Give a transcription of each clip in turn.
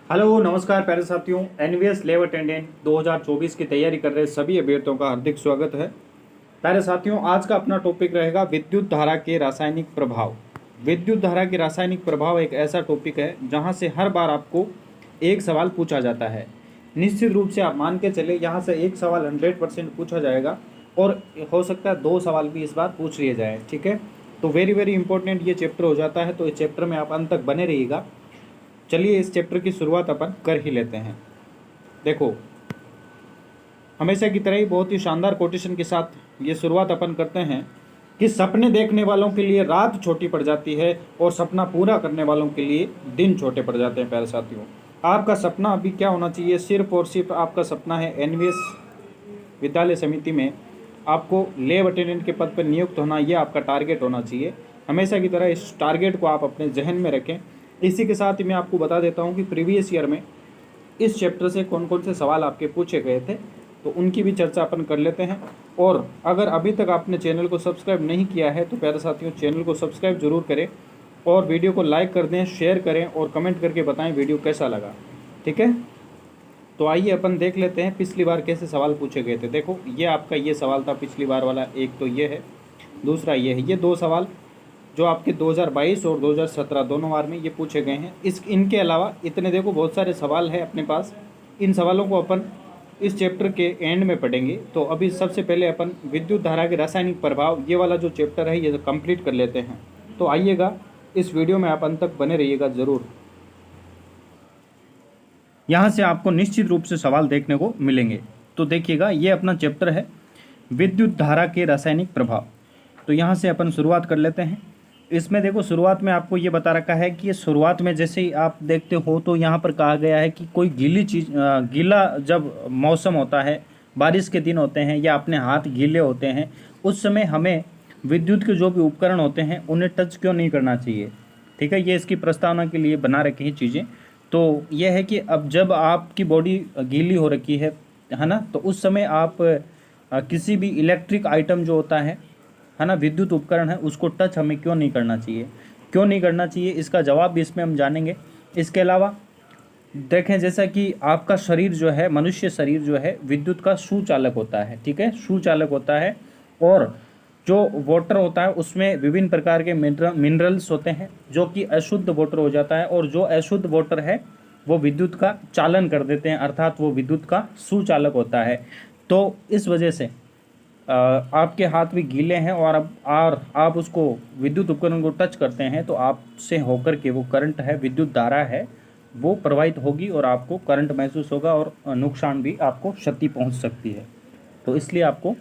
Hello नमस्कार प्यारे साथियों। एनवीएस लैब अटेंडेंट 2024 की तैयारी कर रहे सभी अभ्यर्थियों का हार्दिक स्वागत है। प्यारे साथियों, आज का अपना टॉपिक रहेगा विद्युत धारा के रासायनिक प्रभाव। विद्युत धारा के रासायनिक प्रभाव एक ऐसा टॉपिक है जहां से हर बार आपको एक सवाल पूछा जाता है। निश्चित रूप से आप मान के चले, यहाँ से एक सवाल 100% पूछा जाएगा और हो सकता है 2 सवाल भी इस बार पूछ लिए जाए। ठीक है, तो वेरी वेरी इंपॉर्टेंट ये चैप्टर हो जाता है, तो इस चैप्टर में आप अंत तक बने रहिएगा। चलिए इस चैप्टर की शुरुआत अपन कर ही लेते हैं। देखो, हमेशा की तरह ही बहुत ही शानदार कोटेशन के साथ ये शुरुआत अपन करते हैं कि सपने देखने वालों के लिए रात छोटी पड़ जाती है और सपना पूरा करने वालों के लिए दिन छोटे पड़ जाते हैं। प्यारे साथियों, आपका सपना अभी क्या होना चाहिए? सिर्फ और सिर्फ आपका सपना है एनवीएस विद्यालय समिति में आपको लैब अटेंडेंट के पद पर नियुक्त होना। यह आपका टारगेट होना चाहिए। हमेशा की तरह इस टारगेट को आप अपने जहन में रखें। इसी के साथ ही मैं आपको बता देता हूं कि प्रीवियस ईयर में इस चैप्टर से कौन कौन से सवाल आपके पूछे गए थे, तो उनकी भी चर्चा अपन कर लेते हैं। और अगर अभी तक आपने चैनल को सब्सक्राइब नहीं किया है तो प्यारे साथियों, चैनल को सब्सक्राइब जरूर करें और वीडियो को लाइक कर दें, शेयर करें और कमेंट करके बताएं वीडियो कैसा लगा। ठीक है, तो आइए अपन देख लेते हैं पिछली बार कैसे सवाल पूछे गए थे। देखो, ये आपका ये सवाल था पिछली बार वाला, एक तो ये है, दूसरा ये है। ये 2 सवाल जो आपके 2022 और 2017 दोनों बार में ये पूछे गए हैं। इनके अलावा इतने देखो बहुत सारे सवाल हैं अपने पास। इन सवालों को अपन इस चैप्टर के एंड में पढ़ेंगे। तो अभी सबसे पहले अपन विद्युत धारा के रासायनिक प्रभाव, ये वाला जो चैप्टर है ये कंप्लीट कर लेते हैं। तो आइएगा, इस वीडियो में आप अंत तक बने रहिएगा ज़रूर। यहाँ से आपको निश्चित रूप से सवाल देखने को मिलेंगे। तो देखिएगा, ये अपना चैप्टर है विद्युत धारा के रासायनिक प्रभाव। तो यहाँ से अपन शुरुआत कर लेते हैं। इसमें देखो, शुरुआत में आपको ये बता रखा है कि ये शुरुआत में जैसे ही आप देखते हो तो यहाँ पर कहा गया है कि कोई गीली चीज़, गीला जब मौसम होता है, बारिश के दिन होते हैं या अपने हाथ गीले होते हैं, उस समय हमें विद्युत के जो भी उपकरण होते हैं उन्हें टच क्यों नहीं करना चाहिए। ठीक है, ये इसकी प्रस्तावना के लिए बना रखी हैं चीज़ें। तो यह है कि अब जब आपकी बॉडी गीली हो रखी है ना, तो उस समय आप किसी भी इलेक्ट्रिक आइटम जो होता है ना, विद्युत उपकरण है, उसको टच हमें क्यों नहीं करना चाहिए। क्यों नहीं करना चाहिए, इसका जवाब भी इसमें हम जानेंगे। इसके अलावा देखें, जैसा कि आपका शरीर जो है, मनुष्य शरीर जो है, विद्युत का सुचालक होता है। ठीक है, सुचालक होता है। और जो वाटर होता है उसमें विभिन्न प्रकार के मिनरल्स होते हैं जो कि अशुद्ध वाटर हो जाता है, और जो अशुद्ध वाटर है वो विद्युत का चालन कर देते हैं, अर्थात वो विद्युत का सुचालक होता है। तो इस वजह से आपके हाथ भी गीले हैं और आप उसको विद्युत उपकरण को टच करते हैं तो आपसे होकर के वो करंट है, विद्युत धारा है, वो प्रवाहित होगी और आपको करंट महसूस होगा और नुकसान भी, आपको क्षति पहुंच सकती है। तो इसलिए आपको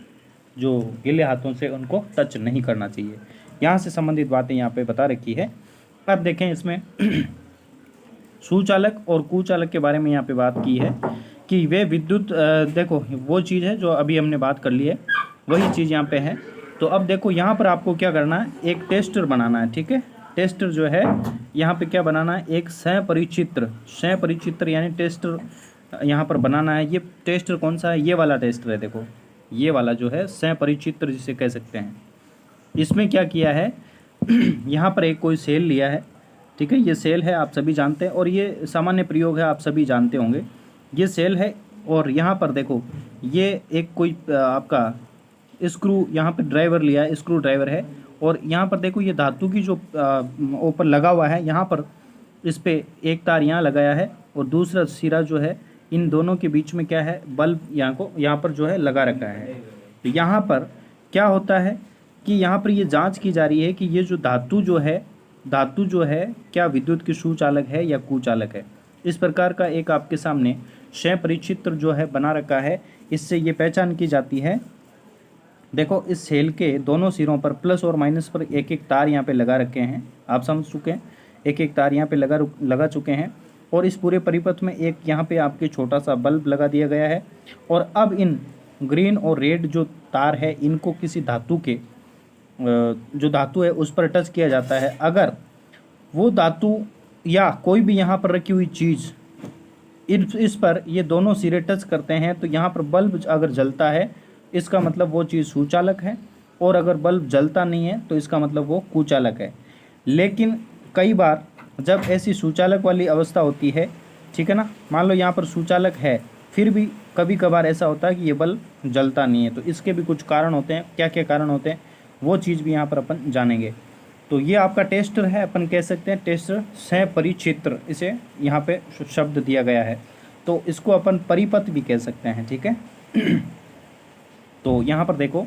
जो गीले हाथों से उनको टच नहीं करना चाहिए। यहाँ से संबंधित बातें यहाँ पे बता रखी है। अब देखें, इसमें सुचालक और कुचालक के बारे में यहाँ पे बात की है कि वे विद्युत, देखो वो चीज़ है जो अभी हमने बात कर ली है, वही चीज़ यहाँ पे है। तो अब देखो, यहाँ पर आपको क्या करना है, एक टेस्टर बनाना है। ठीक है, टेस्टर जो है यहाँ पे क्या बनाना है, एक सह परिचित्र यानी टेस्टर यहाँ पर बनाना है। ये टेस्टर कौन सा है? ये वाला टेस्टर है। देखो, ये वाला जो है सह परिचित्र जिसे कह सकते हैं। इसमें क्या किया है यहाँ पर एक कोई सेल लिया है। ठीक है, ये सेल है, आप सभी जानते हैं, और ये सामान्य प्रयोग है, आप सभी जानते होंगे। ये सेल है और यहाँ पर देखो, ये एक कोई आपका स्क्रू यहाँ पे ड्राइवर लिया है, स्क्रू ड्राइवर है। और यहाँ पर देखो, ये धातु की जो ऊपर लगा हुआ है, यहाँ पर इस पे एक तार यहाँ लगाया है और दूसरा सिरा जो है, इन दोनों के बीच में क्या है, बल्ब यहाँ पर जो है लगा रखा है। तो यहाँ पर क्या होता है कि यहाँ पर ये जांच की जा रही है कि ये जो धातु जो है क्या विद्युत की सुचालक है या कुचालक है। इस प्रकार का एक आपके सामने सह परिचित्र जो है बना रखा है। इससे ये पहचान की जाती है। देखो, इस सेल के दोनों सिरों पर प्लस और माइनस पर एक एक तार यहाँ पे लगा रखे हैं, आप समझ चुके हैं। एक एक तार यहाँ पे लगा चुके हैं और इस पूरे परिपथ में एक यहाँ पे आपके छोटा सा बल्ब लगा दिया गया है। और अब इन ग्रीन और रेड जो तार है, इनको किसी धातु के जो धातु है उस पर टच किया जाता है। अगर वो धातु या कोई भी यहाँ पर रखी हुई चीज़ इस पर ये दोनों सिरे टच करते हैं तो यहाँ पर बल्ब अगर जलता है, इसका मतलब वो चीज़ सुचालक है, और अगर बल्ब जलता नहीं है तो इसका मतलब वो कुचालक है। लेकिन कई बार जब ऐसी सुचालक वाली अवस्था होती है ठीक है ना। मान लो यहाँ पर सुचालक है, फिर भी कभी कभार ऐसा होता है कि ये बल्ब जलता नहीं है, तो इसके भी कुछ कारण होते हैं। क्या क्या कारण होते हैं वो चीज़ भी यहाँ पर अपन जानेंगे। तो ये आपका टेस्टर है, अपन कह सकते हैं टेस्टर सहपरिचित्र, इसे यहाँ पे शब्द दिया गया है, तो इसको अपन परिपथ भी कह सकते हैं, ठीक है। तो यहाँ पर देखो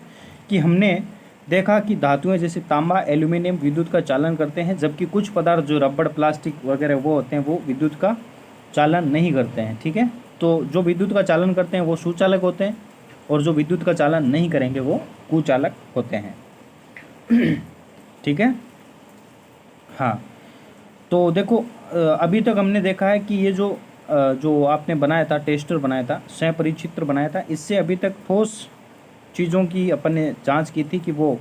कि हमने देखा कि धातुएं जैसे तांबा, एल्यूमिनियम विद्युत का चालन करते हैं, जबकि कुछ पदार्थ जो रबड़, प्लास्टिक वगैरह वो होते हैं वो विद्युत का चालन नहीं करते हैं, ठीक है। तो जो विद्युत का चालन करते हैं वो सुचालक होते हैं, और जो विद्युत का चालन नहीं करेंगे वो कुचालक होते हैं, ठीक है। हाँ, तो देखो अभी तक हमने देखा है कि ये जो आपने बनाया था, टेस्टर बनाया था, सहपरिचित्र बनाया था, इससे अभी तक ठोस चीज़ों की अपन ने जांच की थी कि वो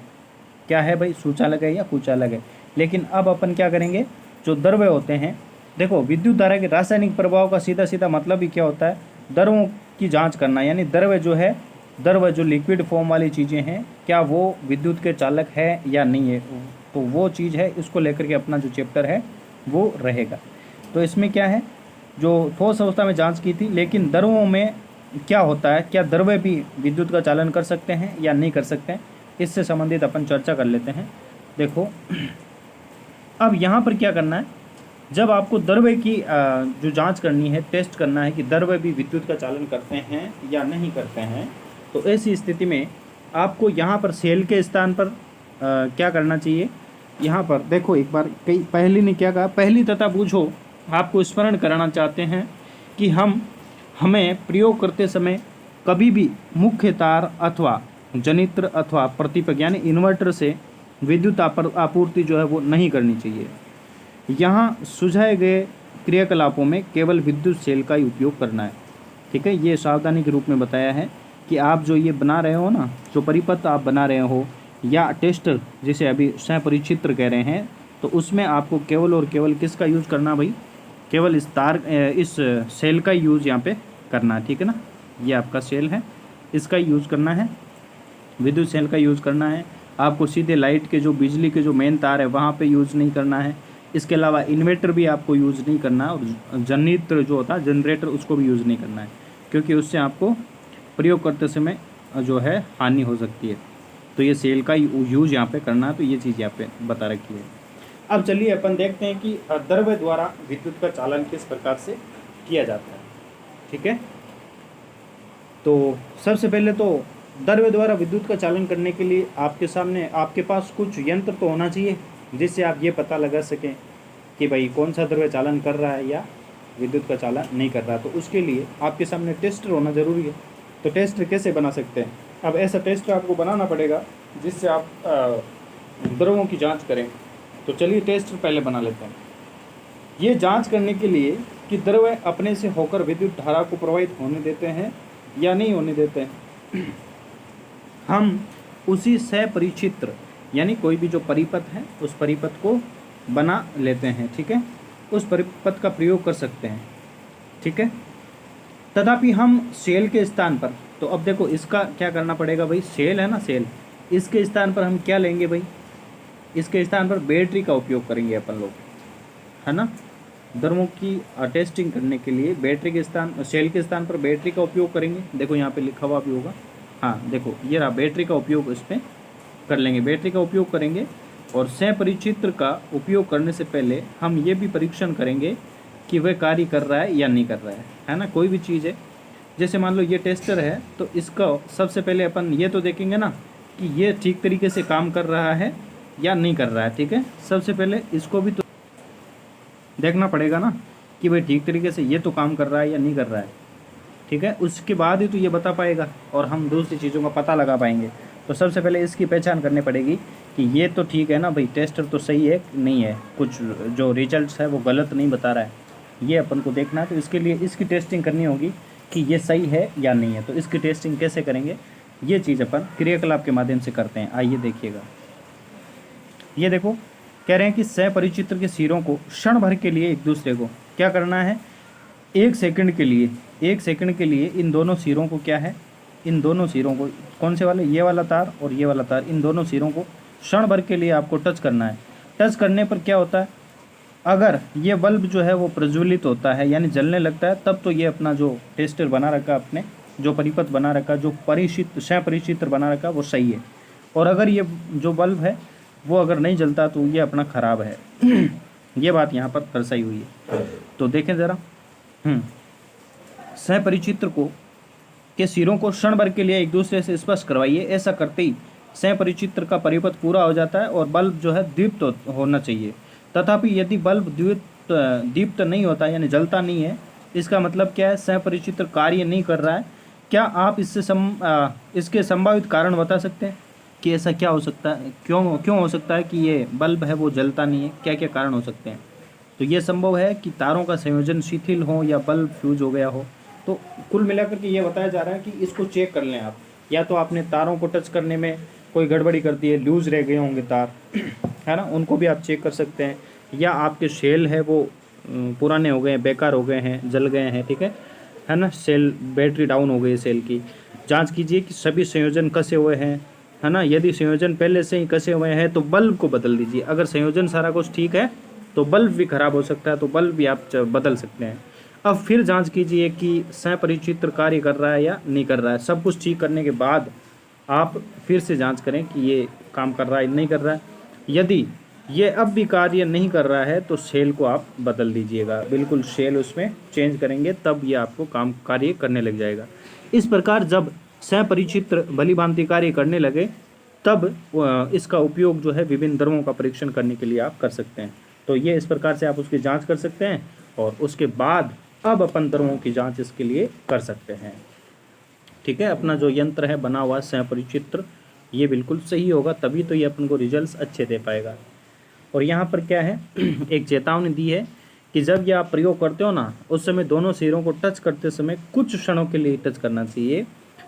क्या है भाई, सुचालक है या कुचालक है। लेकिन अब अपन क्या करेंगे, जो द्रव्य होते हैं, देखो विद्युत धारा के रासायनिक प्रभाव का सीधा सीधा मतलब ही क्या होता है, द्रव्यों की जांच करना, यानी द्रव्य जो है, द्रव्य जो लिक्विड फॉर्म वाली चीज़ें हैं, क्या वो विद्युत के चालक है या नहीं है, तो वो चीज़ है, इसको लेकर के अपना जो चैप्टर है वो रहेगा। तो इसमें क्या है, जो ठोस अवस्था में जांच की थी, लेकिन द्रव्यों में क्या होता है, क्या द्रव्य भी विद्युत का चालन कर सकते हैं या नहीं कर सकते हैं, इससे संबंधित अपन चर्चा कर लेते हैं। देखो अब यहाँ पर क्या करना है, जब आपको द्रव्य की जो जांच करनी है, टेस्ट करना है कि द्रव्य भी विद्युत का चालन करते हैं या नहीं करते हैं, तो ऐसी स्थिति में आपको यहाँ पर सेल के स्थान पर क्या करना चाहिए। यहाँ पर देखो एक बार कई पहली ने क्या कहा, पहली तथा बूझो, आपको स्मरण कराना चाहते हैं कि हमें प्रयोग करते समय कभी भी मुख्य तार अथवा जनित्र अथवा प्रतिपक यानी इन्वर्टर से विद्युत आपूर्ति जो है वो नहीं करनी चाहिए। यहाँ सुझाए गए क्रियाकलापों में केवल विद्युत सेल का ही उपयोग करना है, ठीक है। ये सावधानी के रूप में बताया है कि आप जो ये बना रहे हो ना, जो परिपथ आप बना रहे हो या टेस्टर जिसे अभी सहपरिचित्र कह रहे हैं, तो उसमें आपको केवल और केवल किसका यूज़ करना भाई, केवल इस सेल का यूज़ यहाँ पे करना है, ठीक है ना। ये आपका सेल है, इसका यूज़ करना है, विद्युत सेल का यूज़ करना है। आपको सीधे लाइट के जो बिजली के जो मेन तार है वहाँ पे यूज़ नहीं करना है। इसके अलावा इन्वर्टर भी आपको यूज़ नहीं करना है, और जनरेटर जो होता है जनरेटर, उसको भी यूज़ नहीं करना है, क्योंकि उससे आपको प्रयोग करते समय जो है हानि हो सकती है। तो ये सेल का यूज़ यहाँ पे करना है, तो ये चीज़ यहाँ पे बता रखी है। अब चलिए अपन देखते हैं कि द्रव्य द्वारा विद्युत का चालन किस प्रकार से किया जाता है, ठीक है। तो सबसे पहले तो द्रव्य द्वारा विद्युत का चालन करने के लिए आपके पास कुछ यंत्र तो होना चाहिए, जिससे आप ये पता लगा सकें कि भाई कौन सा द्रव्य चालन कर रहा है या विद्युत का चालन नहीं कर रहा। तो उसके लिए आपके सामने टेस्टर होना ज़रूरी है। तो टेस्टर कैसे बना सकते हैं, अब ऐसा टेस्टर आपको बनाना पड़ेगा जिससे आप द्रव्यों की जांच करें। तो चलिए टेस्टर पहले बना लेते हैं। ये जांच करने के लिए कि द्रव्य अपने से होकर विद्युत धारा को प्रवाहित होने देते हैं या नहीं होने देते हैं, हम उसी सहपरिचित्र यानी कोई भी जो परिपथ है उस परिपथ को बना लेते हैं, ठीक है। उस परिपथ का प्रयोग कर सकते हैं, ठीक है। तथापि हम सेल के स्थान पर, तो अब देखो इसका क्या करना पड़ेगा भाई, सेल है ना, सेल, इसके स्थान पर हम क्या लेंगे भाई, इसके स्थान पर बैटरी का उपयोग करेंगे अपन लोग, है ना। द्रव्यों की टेस्टिंग करने के लिए बैटरी के स्थान, सेल के स्थान पर बैटरी का उपयोग करेंगे। देखो यहाँ पे लिखा हुआ भी होगा, हाँ देखो ये रहा, बैटरी का उपयोग इस पर कर लेंगे, बैटरी का उपयोग करेंगे। और सहपरिचित्र का उपयोग करने से पहले हम ये भी परीक्षण करेंगे कि वह कार्य कर रहा है या नहीं कर रहा है ना। कोई भी चीज़ है, जैसे मान लो ये टेस्टर है, तो इसका सबसे पहले अपन ये तो देखेंगे ना कि ये ठीक तरीके से काम कर रहा है या नहीं कर रहा है, ठीक है। सबसे पहले इसको भी तो देखना पड़ेगा ना कि भाई ठीक तरीके से ये तो काम कर रहा है या नहीं कर रहा है, ठीक है। उसके बाद ही तो ये बता पाएगा और हम दूसरी चीज़ों का पता लगा पाएंगे। तो सबसे पहले इसकी पहचान करनी पड़ेगी कि ये तो ठीक है ना भाई, टेस्टर तो सही है नहीं है, कुछ जो रिजल्ट्स है वो गलत नहीं बता रहा है, ये अपन को देखना है। तो इसके लिए इसकी टेस्टिंग करनी होगी कि ये सही है या नहीं है। तो इसकी टेस्टिंग कैसे करेंगे, ये चीज़ अपन क्रियाकलाप के माध्यम से करते हैं। आइए देखिएगा, ये देखो कह रहे हैं कि सहपरिचित्र के सिरों को क्षण भर के लिए एक दूसरे को क्या करना है, 1 सेकंड के लिए, 1 सेकंड के लिए इन दोनों सिरों को क्या है, इन दोनों सिरों को, कौन से वाले, ये वाला तार और ये वाला तार, इन दोनों सिरों को क्षण भर के लिए आपको टच करना है। टच करने पर क्या होता है, अगर ये बल्ब जो है वो प्रज्वलित होता है यानी जलने लगता है, तब तो ये अपना जो टेस्टर बना रखा आपने, जो परिपथ बना रखा, जो परिचित्र बना रखा, वो सही है। और अगर ये जो बल्ब है वो अगर नहीं जलता तो ये अपना ख़राब है। ये बात यहाँ पर दर्शाई हुई है। तो देखें ज़रा, सहपरिचित्र के सिरों को क्षण भर के लिए एक दूसरे से स्पर्श करवाइए। ऐसा करते ही सहपरिचित्र का परिपथ पूरा हो जाता है और बल्ब जो है दीप्त होना चाहिए। तथापि यदि बल्ब दीप्त नहीं होता यानी जलता नहीं है, इसका मतलब क्या है? सहपरिचित्र कार्य नहीं कर रहा है। क्या आप इसके संभावित कारण बता सकते हैं कि ऐसा क्या हो सकता है, क्यों हो सकता है कि ये बल्ब है वो जलता नहीं है? क्या क्या कारण हो सकते हैं? तो ये संभव है कि तारों का संयोजन शिथिल हो या बल्ब फ्यूज हो गया हो। तो कुल मिलाकर के ये बताया जा रहा है कि इसको चेक कर लें आप। या तो आपने तारों को टच करने में कोई गड़बड़ी कर दी है, लूज रह गए होंगे तार, है ना, उनको भी आप चेक कर सकते हैं। या आपके सेल है वो पुराने हो गए हैं, बेकार हो गए हैं, जल गए हैं, ठीक है ना, सेल बैटरी डाउन हो गई है सेल की। जांच कीजिए कि सभी संयोजन कसे हुए हैं, है ना। यदि संयोजन पहले से ही कसे हुए हैं तो बल्ब को बदल दीजिए। अगर संयोजन सारा कुछ ठीक है तो बल्ब भी खराब हो सकता है, तो बल्ब भी आप बदल सकते हैं। अब फिर जांच कीजिए कि सहपरिचित्र कार्य कर रहा है या नहीं कर रहा है। सब कुछ ठीक करने के बाद आप फिर से जांच करें कि ये काम कर रहा है नहीं कर रहा है। यदि ये अब भी कार्य नहीं कर रहा है तो सेल को आप बदल दीजिएगा, बिल्कुल सेल उसमें चेंज करेंगे, तब ये आपको कार्य करने लग जाएगा। इस प्रकार जब सहपरिचित्र भलीभांति कार्य करने लगे तब इसका उपयोग जो है विभिन्न द्रवों का परीक्षण करने के लिए आप कर सकते हैं। तो ये इस प्रकार से आप उसकी जांच कर सकते हैं और उसके बाद अब अपन द्रवों की जांच इसके लिए कर सकते हैं। ठीक है, अपना जो यंत्र है बना हुआ सहपरिचित्र ये बिल्कुल सही होगा, तभी तो ये अपन को रिजल्ट्स अच्छे दे पाएगा। और यहाँ पर क्या है एक चेतावनी दी है कि जब ये आप प्रयोग करते हो ना, उस समय दोनों सिरों को टच करते समय कुछ क्षणों के लिए टच करना चाहिए,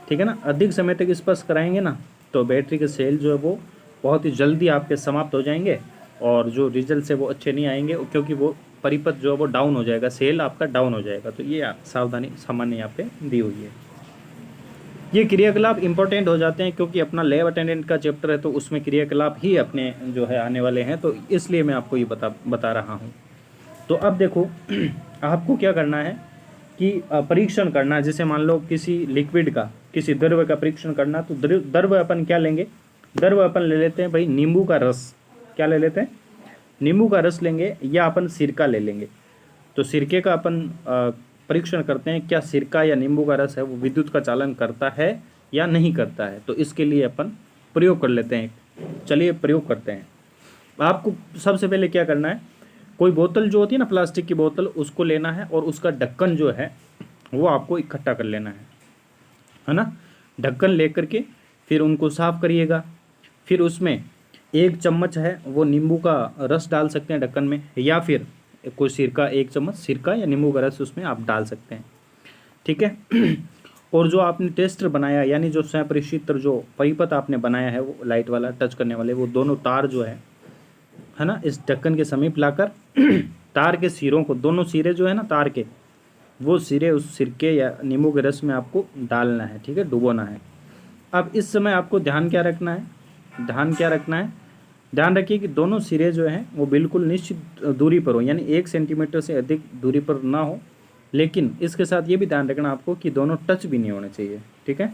ठीक है ना। अधिक समय तक स्पर्श कराएंगे ना तो बैटरी के सेल जो है वो बहुत ही जल्दी आपके समाप्त हो जाएंगे और जो रिजल्ट है वो अच्छे नहीं आएंगे, क्योंकि वो परिपथ जो है वो डाउन हो जाएगा, सेल आपका डाउन हो जाएगा। तो ये सावधानी सामान्य यहाँ पे दी हुई है। ये क्रियाकलाप इंपॉर्टेंट हो जाते हैं क्योंकि अपना लैब अटेंडेंट का चैप्टर है, तो उसमें क्रियाकलाप ही अपने जो है आने वाले हैं, तो इसलिए मैं आपको ये बता रहा हूँ। तो अब देखो आपको क्या करना है कि परीक्षण करना है। जैसे मान लो किसी लिक्विड का, किसी द्रव्य का परीक्षण करना, तो द्रव्य अपन क्या लेंगे? द्रव्य अपन ले लेते हैं भाई नींबू का रस। क्या ले लेते हैं? नींबू का रस लेंगे या अपन सिरका ले लेंगे। तो सिरके का अपन परीक्षण करते हैं, क्या सिरका या नींबू का रस है वो विद्युत का चालन करता है या नहीं करता है। तो इसके लिए अपन प्रयोग कर लेते हैं। चलिए प्रयोग करते हैं। आपको सबसे पहले क्या करना है, कोई बोतल जो होती है ना, प्लास्टिक की बोतल, उसको लेना है और उसका ढक्कन जो है वो आपको इकट्ठा कर लेना है ना। ढक्कन लेकर के फिर उनको साफ करिएगा। फिर उसमें 1 चम्मच है वो नींबू का रस डाल सकते हैं ढक्कन में, या फिर कोई सिरका, 1 चम्मच सिरका या नींबू का रस उसमें आप डाल सकते हैं, ठीक है। और जो आपने टेस्टर बनाया यानी जो सहपरिचित्र जो परिपथ आपने बनाया है वो लाइट वाला टच करने वाले, वो दोनों तार जो है ना, इस ढक्कन के समीप लाकर तार के सिरों को, दोनों सिरे जो है ना तार के, वो सिरे उस सिरके या नींबू के रस में आपको डालना है, ठीक है, डुबोना है। अब इस समय आपको ध्यान क्या रखना है? ध्यान रखिए कि दोनों सिरे जो हैं वो बिल्कुल निश्चित दूरी पर हो, यानी 1 सेंटीमीटर से अधिक दूरी पर ना हो। लेकिन इसके साथ ये भी ध्यान रखना आपको कि दोनों टच भी नहीं होने चाहिए, ठीक है।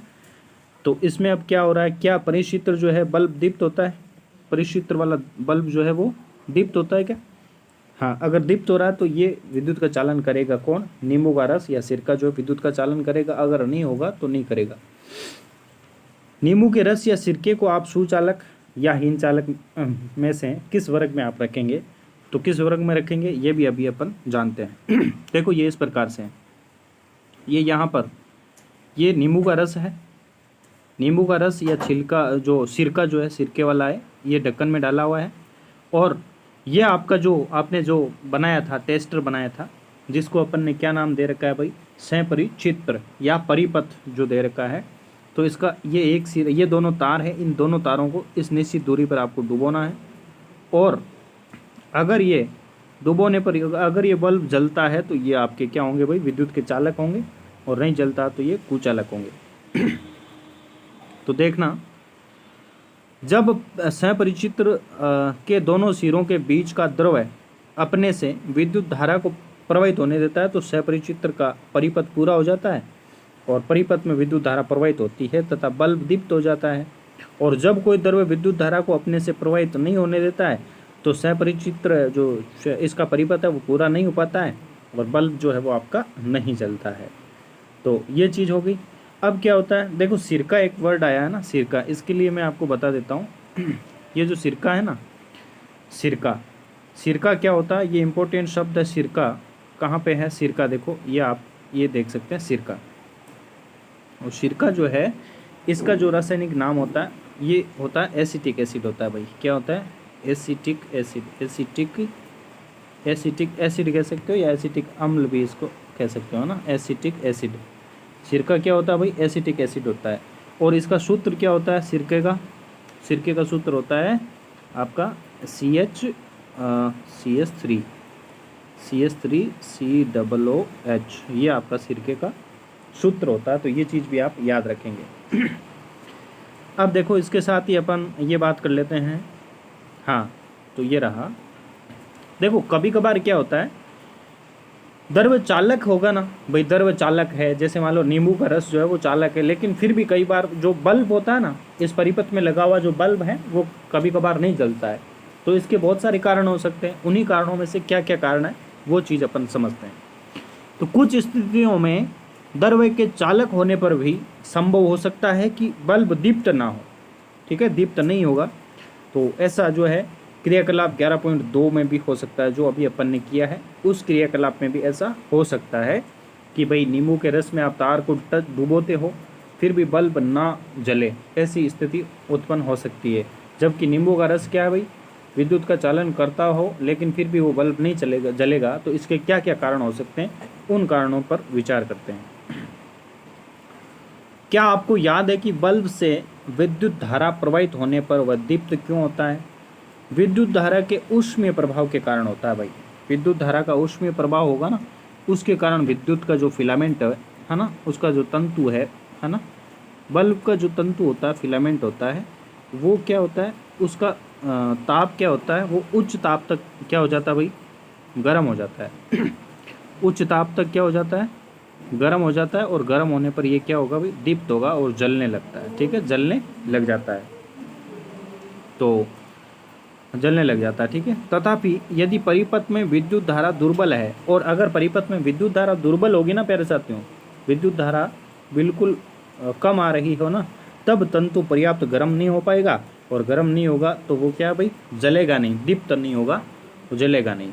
तो इसमें अब क्या हो रहा है, क्या परिचित्र जो है बल्ब दीप्त होता है? परिचित्र वाला बल्ब जो है वो दीप्त होता है क्या? हाँ, अगर दीप्त हो रहा है तो ये विद्युत का चालन करेगा कौन? नींबू का रस या सिरका जो विद्युत का चालन करेगा। अगर नहीं होगा तो नहीं करेगा। नींबू के रस या सिरके को आप सुचालक या हीन चालक में से किस वर्ग में आप रखेंगे? तो किस वर्ग में रखेंगे ये भी अभी अपन जानते हैं। देखो ये इस प्रकार से है, ये यहाँ पर ये नींबू का रस है, नींबू का रस या छिलका जो सिरका जो है सिरके वाला है, ये ढक्कन में डाला हुआ है। और ये आपका जो आपने जो बनाया था, टेस्टर बनाया था, जिसको अपन ने क्या नाम दे रखा है भाई? सहपरिचित्र या परिपथ जो दे रखा है। तो इसका ये एक सिर, ये दोनों तार है, इन दोनों तारों को इस निश्चित दूरी पर आपको डुबोना है। और अगर ये डुबोने पर अगर ये बल्ब जलता है तो ये आपके क्या होंगे भाई? विद्युत के चालक होंगे, और नहीं जलता तो ये कुचालक होंगे। तो देखना, जब सहपरिचित्र के दोनों सिरों के बीच का द्रव्य अपने से विद्युत धारा को प्रवाहित होने देता है तो सपरिचित्र का परिपथ पूरा हो जाता है और परिपथ में विद्युत धारा प्रवाहित होती है तथा बल्ब दीप्त हो जाता है। और जब कोई द्रव्य विद्युत धारा को अपने से प्रवाहित नहीं होने देता है तो सपरिचित्र जो इसका परिपथ है वो पूरा नहीं हो पाता है और बल्ब जो है वो आपका नहीं जलता है। तो ये चीज़ हो गई। अब क्या होता है, देखो सिरका एक वर्ड आया है ना, सिरका, इसके लिए मैं आपको बता देता हूँ। ये जो सिरका है ना, सिरका, सिरका क्या होता है, ये इम्पोर्टेंट शब्द है। सिरका कहाँ पे है, सिरका देखो ये आप ये देख सकते हैं सिरका। और सिरका जो है इसका जो रासायनिक नाम होता है ये होता है एसिटिक एसिड होता है भाई। क्या होता है, एसिटिक एसिड, एसिटिक एसिड कह सकते हो या एसिटिक अम्ल भी इसको कह सकते हो ना, एसिटिक एसिड। सिरका क्या होता है भाई, एसिटिक एसिड होता है। और इसका सूत्र क्या होता है सिरके का, सिरके का सूत्र होता है आपका CH3CH3COOH, ये आपका सिरके का सूत्र होता है। तो ये चीज़ भी आप याद रखेंगे। अब देखो इसके साथ ही अपन ये बात कर लेते हैं। हाँ, तो ये रहा। देखो कभी कभार क्या होता है, द्रव्य चालक होगा ना भाई, द्रव्य चालक है, जैसे मान लो नींबू का रस जो है वो चालक है, लेकिन फिर भी कई बार जो बल्ब होता है ना, इस परिपथ में लगा हुआ जो बल्ब है वो कभी कभार नहीं जलता है। तो इसके बहुत सारे कारण हो सकते हैं। उन्हीं कारणों में से क्या क्या कारण है वो चीज़ अपन समझते हैं। तो कुछ स्थितियों में द्रव्य के चालक होने पर भी संभव हो सकता है कि बल्ब दीप्त ना हो। ठीक है, दीप्त नहीं होगा। तो ऐसा जो है क्रियाकलाप 11.2 में भी हो सकता है, जो अभी अपन ने किया है उस क्रियाकलाप में भी ऐसा हो सकता है कि भाई नींबू के रस में आप तार को डुबोते हो फिर भी बल्ब ना जले, ऐसी स्थिति उत्पन्न हो सकती है। जबकि नींबू का रस क्या है भाई, विद्युत का चालन करता हो लेकिन फिर भी वो बल्ब नहीं जलेगा। तो इसके क्या क्या कारण हो सकते हैं, उन कारणों पर विचार करते हैं। क्या आपको याद है कि बल्ब से विद्युत धारा प्रवाहित होने पर वह दीप्त क्यों होता है? विद्युत धारा के ऊष्मीय प्रभाव के कारण होता है भाई। विद्युत धारा का ऊष्मीय प्रभाव होगा ना, उसके कारण विद्युत का जो फिलामेंट है ना, उसका जो तंतु है ना, बल्ब का जो तंतु होता है, फिलामेंट होता है, वो क्या होता है, उसका ताप क्या होता है, वो उच्च ताप तक क्या हो जाता है भाई, गर्म हो जाता है। उच्च ताप तक क्या हो जाता है, गर्म हो जाता है। और गर्म होने पर ये क्या होगा भाई, दीप्त होगा और जलने लगता है। ठीक है, जलने लग जाता है, तो जलने लग जाता है। ठीक है, तथापि यदि परिपथ में विद्युत धारा दुर्बल है, और अगर परिपथ में विद्युत धारा दुर्बल होगी ना प्यारे साथियों, विद्युत धारा बिल्कुल कम आ रही हो ना, तब तंतु पर्याप्त गर्म नहीं हो पाएगा, और गर्म नहीं होगा तो वो क्या भाई, जलेगा नहीं, दीप्त नहीं होगा, तो जलेगा नहीं।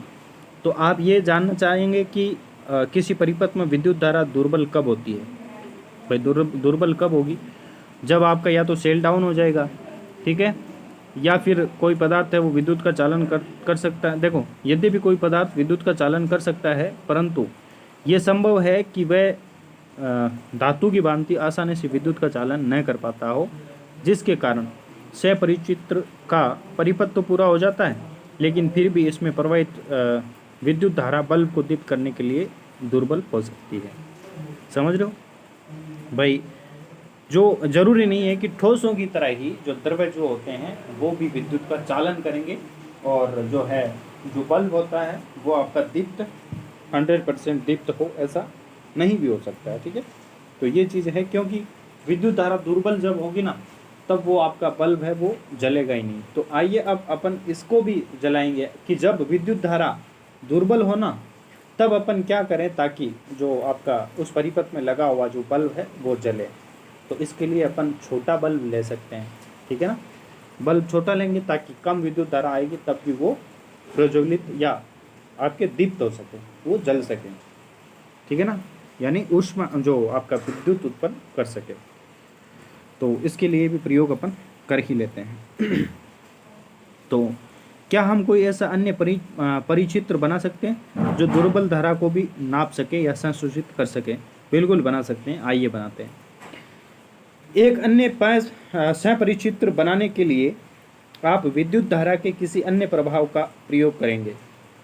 तो आप ये जानना चाहेंगे कि किसी परिपथ में विद्युत धारा दुर्बल कब होती है भाई? दुर्बल कब होगी, जब आपका या तो सेल डाउन हो जाएगा, ठीक है, या फिर कोई पदार्थ है वो विद्युत का चालन कर सकता है। देखो यद्यपि कोई पदार्थ विद्युत का चालन कर सकता है, परंतु ये संभव है कि वह धातु की भांति आसानी से विद्युत का चालन न कर पाता हो, जिसके कारण सपरिचित्र का परिपथ तो पूरा हो जाता है, लेकिन फिर भी इसमें प्रवाहित विद्युत धारा बल्ब को दीप्त करने के लिए दुर्बल हो सकती है। समझ रहे हो भाई? जो जरूरी नहीं है कि ठोसों की तरह ही जो द्रव्य जो होते हैं वो भी विद्युत का चालन करेंगे, और जो है जो बल्ब होता है वो आपका दीप्त 100% दीप्त हो, ऐसा नहीं भी हो सकता है। ठीक है, तो ये चीज़ है, क्योंकि विद्युत धारा दुर्बल जब होगी ना, तब वो आपका बल्ब है वो जलेगा ही नहीं। तो आइए अब अपन इसको भी जलाएंगे कि जब विद्युत धारा दुर्बल हो ना, तब अपन क्या करें ताकि जो आपका उस परिपथ में लगा हुआ जो बल्ब है वो जले। तो इसके लिए अपन छोटा बल्ब ले सकते हैं। ठीक है ना, बल्ब छोटा लेंगे ताकि कम विद्युत धारा आएगी, तब भी वो प्रज्वलित या आपके दीप्त हो सके, वो जल सके। ठीक है ना, यानी ऊष्मा जो आपका विद्युत उत्पन्न कर सके। तो इसके लिए भी प्रयोग अपन कर ही लेते हैं। तो क्या हम कोई ऐसा अन्य परिचित्र बना सकते हैं जो दुर्बल धारा को भी नाप सके या संसूचित कर सके? बिल्कुल बना सकते हैं, आइए बनाते हैं। एक अन्य सपरिचित्र बनाने के लिए आप विद्युत धारा के किसी अन्य प्रभाव का प्रयोग करेंगे।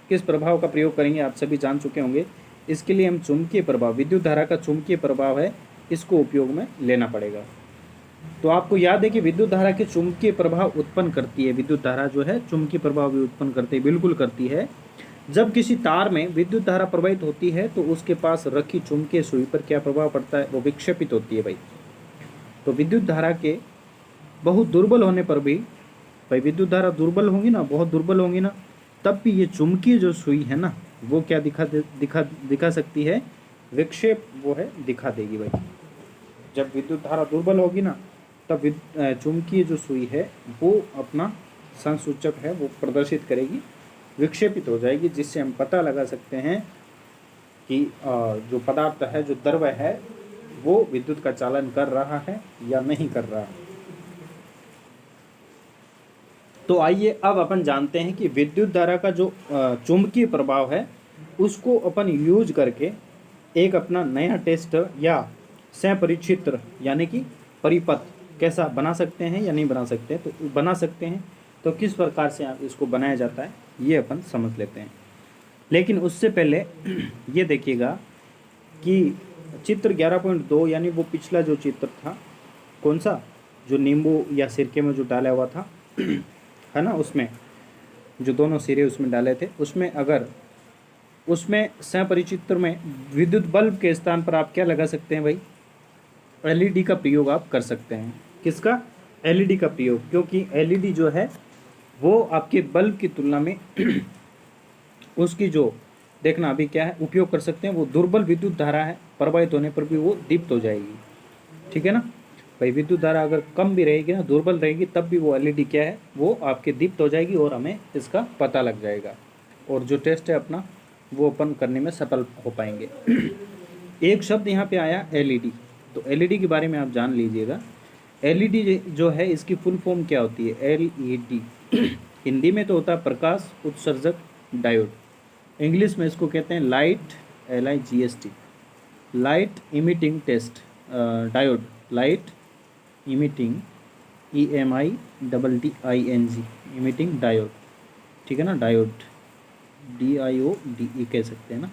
किस प्रभाव का प्रयोग करेंगे आप सभी जान चुके होंगे। इसके लिए हम चुंबकीय प्रभाव, विद्युत धारा का चुंबकीय प्रभाव है, इसको उपयोग में लेना पड़ेगा। तो आपको याद है कि विद्युत धारा के चुंबकीय प्रभाव उत्पन्न करती है, विद्युत धारा जो है चुंबकीय प्रभाव भी उत्पन्न करती है, बिल्कुल करती है। जब किसी तार में विद्युत धारा प्रवाहित होती है तो उसके पास रखी चुंबकीय सुई पर क्या प्रभाव पड़ता है, वो विक्षेपित होती है भाई। तो विद्युत धारा के बहुत दुर्बल होने पर भी भाई, विद्युत धारा दुर्बल होंगी ना, बहुत दुर्बल होंगी ना, तब भी ये चुंबकीय जो सुई है ना, वो क्या दिखा सकती है, विक्षेप वो है दिखा देगी भाई। जब विद्युत धारा दुर्बल होगी ना, तब चुंबकीय जो सुई है वो अपना संसूचक है वो प्रदर्शित करेगी, विक्षेपित हो जाएगी, जिससे हम पता लगा सकते हैं कि जो पदार्थ है, जो द्रव्य है, वो विद्युत का चालन कर रहा है या नहीं कर रहा है। तो आइए अब अपन जानते हैं कि विद्युत धारा का जो चुंबकीय प्रभाव है उसको अपन यूज करके एक अपना नया टेस्ट या सहपरिचित्र यानी कि परिपथ कैसा बना सकते हैं या नहीं बना सकते हैं। तो बना सकते हैं, तो किस प्रकार से इसको बनाया जाता है ये अपन समझ लेते हैं। लेकिन उससे पहले ये देखिएगा कि चित्र 11.2 यानी वो पिछला जो चित्र था, कौन सा, जो नींबू या सिरके में जो डाला हुआ था है ना, उसमें जो दोनों सिरे उसमें डाले थे, उसमें अगर उसमें सहपरिचित्र में विद्युत बल्ब के स्थान पर आप क्या लगा सकते हैं भाई, एलईडी का प्रयोग आप कर सकते हैं। किसका, एलईडी का प्रयोग, क्योंकि एलईडी जो है वो आपके बल्ब की तुलना में उसकी जो देखना अभी क्या है उपयोग कर सकते हैं, वो दुर्बल विद्युत धारा है, प्रवाहित होने पर भी वो दीप्त हो जाएगी। ठीक है ना भाई, विद्युत धारा अगर कम भी रहेगी ना, दुर्बल रहेगी, तब भी वो एलईडी क्या है वो आपके दीप्त हो जाएगी और हमें इसका पता लग जाएगा, और जो टेस्ट है अपना वो अपन करने में सफल हो पाएंगे। एक शब्द यहाँ पे आया एलईडी, तो एलईडी के बारे में आप जान लीजिएगा। एलईडी जो है इसकी फुल फॉर्म क्या होती है, एलईडी हिंदी में तो होता है प्रकाश उत्सर्जक डायोड, इंग्लिश में इसको कहते हैं light, LIGHT, light emitting test diode, light emitting EMITTING emitting diode. ठीक है ना, डायोड DIODE कह सकते हैं ना,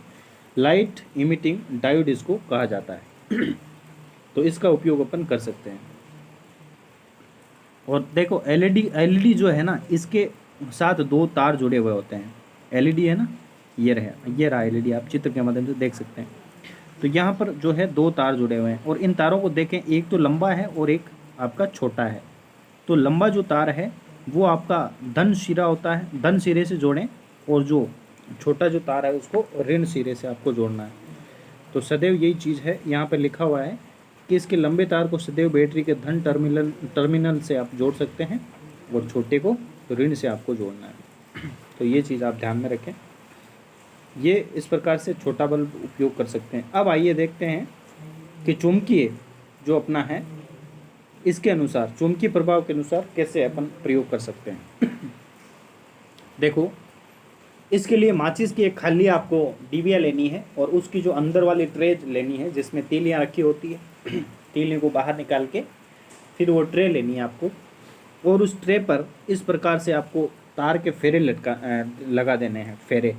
लाइट इमिटिंग डायोड इसको कहा जाता है। तो इसका उपयोग अपन कर सकते हैं। और देखो एलईडी जो है ना, इसके साथ दो तार जुड़े हुए होते हैं। एलईडी है ना, ये रहा एलईडी, आप चित्र के माध्यम से देख सकते हैं। तो यहाँ पर जो है दो तार जुड़े हुए हैं, और इन तारों को देखें, एक तो लंबा है और एक आपका छोटा है। तो लंबा जो तार है वो आपका धन सिरा होता है, धन सिरे से जोड़ें, और जो छोटा जो तार है उसको ऋण सिरे से आपको जोड़ना है। तो सदैव यही चीज़ है, यहाँ पर लिखा हुआ है कि इसके लंबे तार को सदैव बैटरी के धन टर्मिनल से आप जोड़ सकते हैं, और छोटे को ऋण से आपको जोड़ना है। तो ये चीज़ आप ध्यान में रखें, ये इस प्रकार से छोटा बल्ब उपयोग कर सकते हैं। अब आइए देखते हैं कि चुंबकीय जो अपना है, इसके अनुसार चुंबकीय प्रभाव के अनुसार कैसे अपन प्रयोग कर सकते हैं। देखो, इसके लिए माचिस की एक खाली आपको डिबिया लेनी है, और उसकी जो अंदर वाली ट्रे लेनी है जिसमें तीलियाँ रखी होती है, तीलियों को बाहर निकाल के फिर वो ट्रे लेनी है आपको, और उस ट्रे पर इस प्रकार से आपको तार के फेरे लगा देने हैं, फेरे,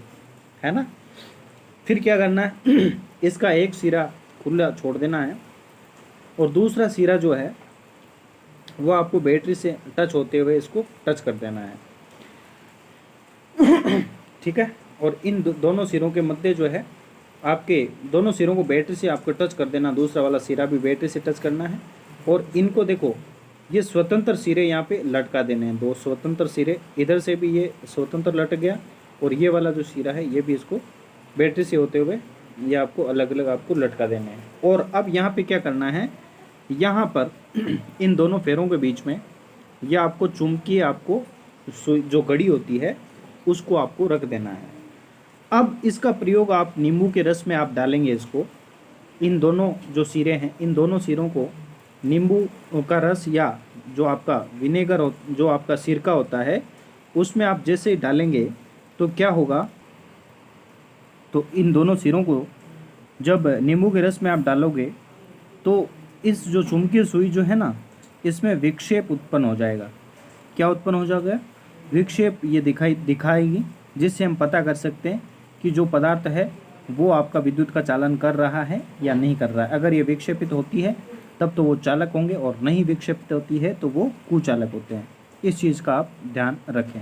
है ना। फिर क्या करना है, इसका एक सिरा खुला छोड़ देना है, और दूसरा सिरा जो है वो आपको बैटरी से टच होते हुए इसको टच कर देना है। ठीक है, और इन दोनों सिरों के मध्य जो है, आपके दोनों सिरों को बैटरी से आपको टच कर देना, दूसरा वाला सिरा भी बैटरी से टच करना है, और इनको देखो, ये स्वतंत्र सिरे यहाँ पे लटका देने हैं, दो स्वतंत्र सिरे, इधर से भी ये स्वतंत्र लटक गया, और ये वाला जो सिरा है ये भी इसको बैटरी से होते हुए ये आपको अलग अलग आपको लटका देने हैं। और अब यहाँ पे क्या करना है, यहाँ पर इन दोनों फेरों के बीच में ये आपको चुंबकीय आपको जो घड़ी होती है उसको आपको रख देना है। अब इसका प्रयोग आप नींबू के रस में आप डालेंगे इसको, इन दोनों जो सिरे हैं, इन दोनों सिरों को नींबू का रस या जो आपका विनेगर जो आपका सिरका होता है उसमें आप जैसे ही डालेंगे तो क्या होगा, तो इन दोनों सिरों को जब नींबू के रस में आप डालोगे तो इस जो चुंबकीय सुई जो है ना, इसमें विक्षेप उत्पन्न हो जाएगा। क्या उत्पन्न हो जाएगा, विक्षेप ये दिखाएगी, जिससे हम पता कर सकते हैं कि जो पदार्थ है वो आपका विद्युत का चालन कर रहा है या नहीं कर रहा है। अगर ये विक्षेपित होती है तब तो वो चालक होंगे, और नहीं विक्षेपित होती है तो वो कुचालक होते हैं। इस चीज़ का आप ध्यान रखें।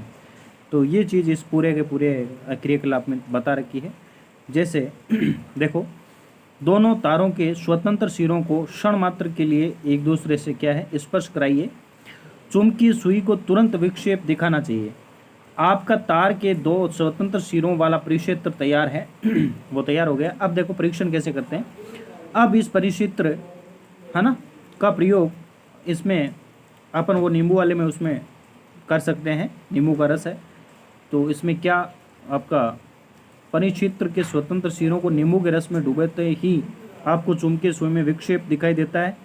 तो ये चीज़ इस पूरे के पूरे क्रियाकलाप में बता रखी है। जैसे देखो, दोनों तारों के स्वतंत्र सिरों को क्षण मात्र के लिए एक दूसरे से क्या है, स्पर्श कराइए। चुंबकीय सुई को तुरंत विक्षेप दिखाना चाहिए। आपका तार के दो स्वतंत्र सिरों वाला परिक्षेत्र तैयार है। वो तैयार हो गया। अब देखो परीक्षण कैसे करते हैं। अब इस परिक्षेत्र है ना का प्रयोग इसमें अपन वो नींबू वाले में उसमें कर सकते हैं। नींबू का रस है तो इसमें क्या आपका परिक्षेत्र के स्वतंत्र सिरों को नींबू के रस में डुबाते ही आपको चुंबकीय सुई में विक्षेप दिखाई देता है।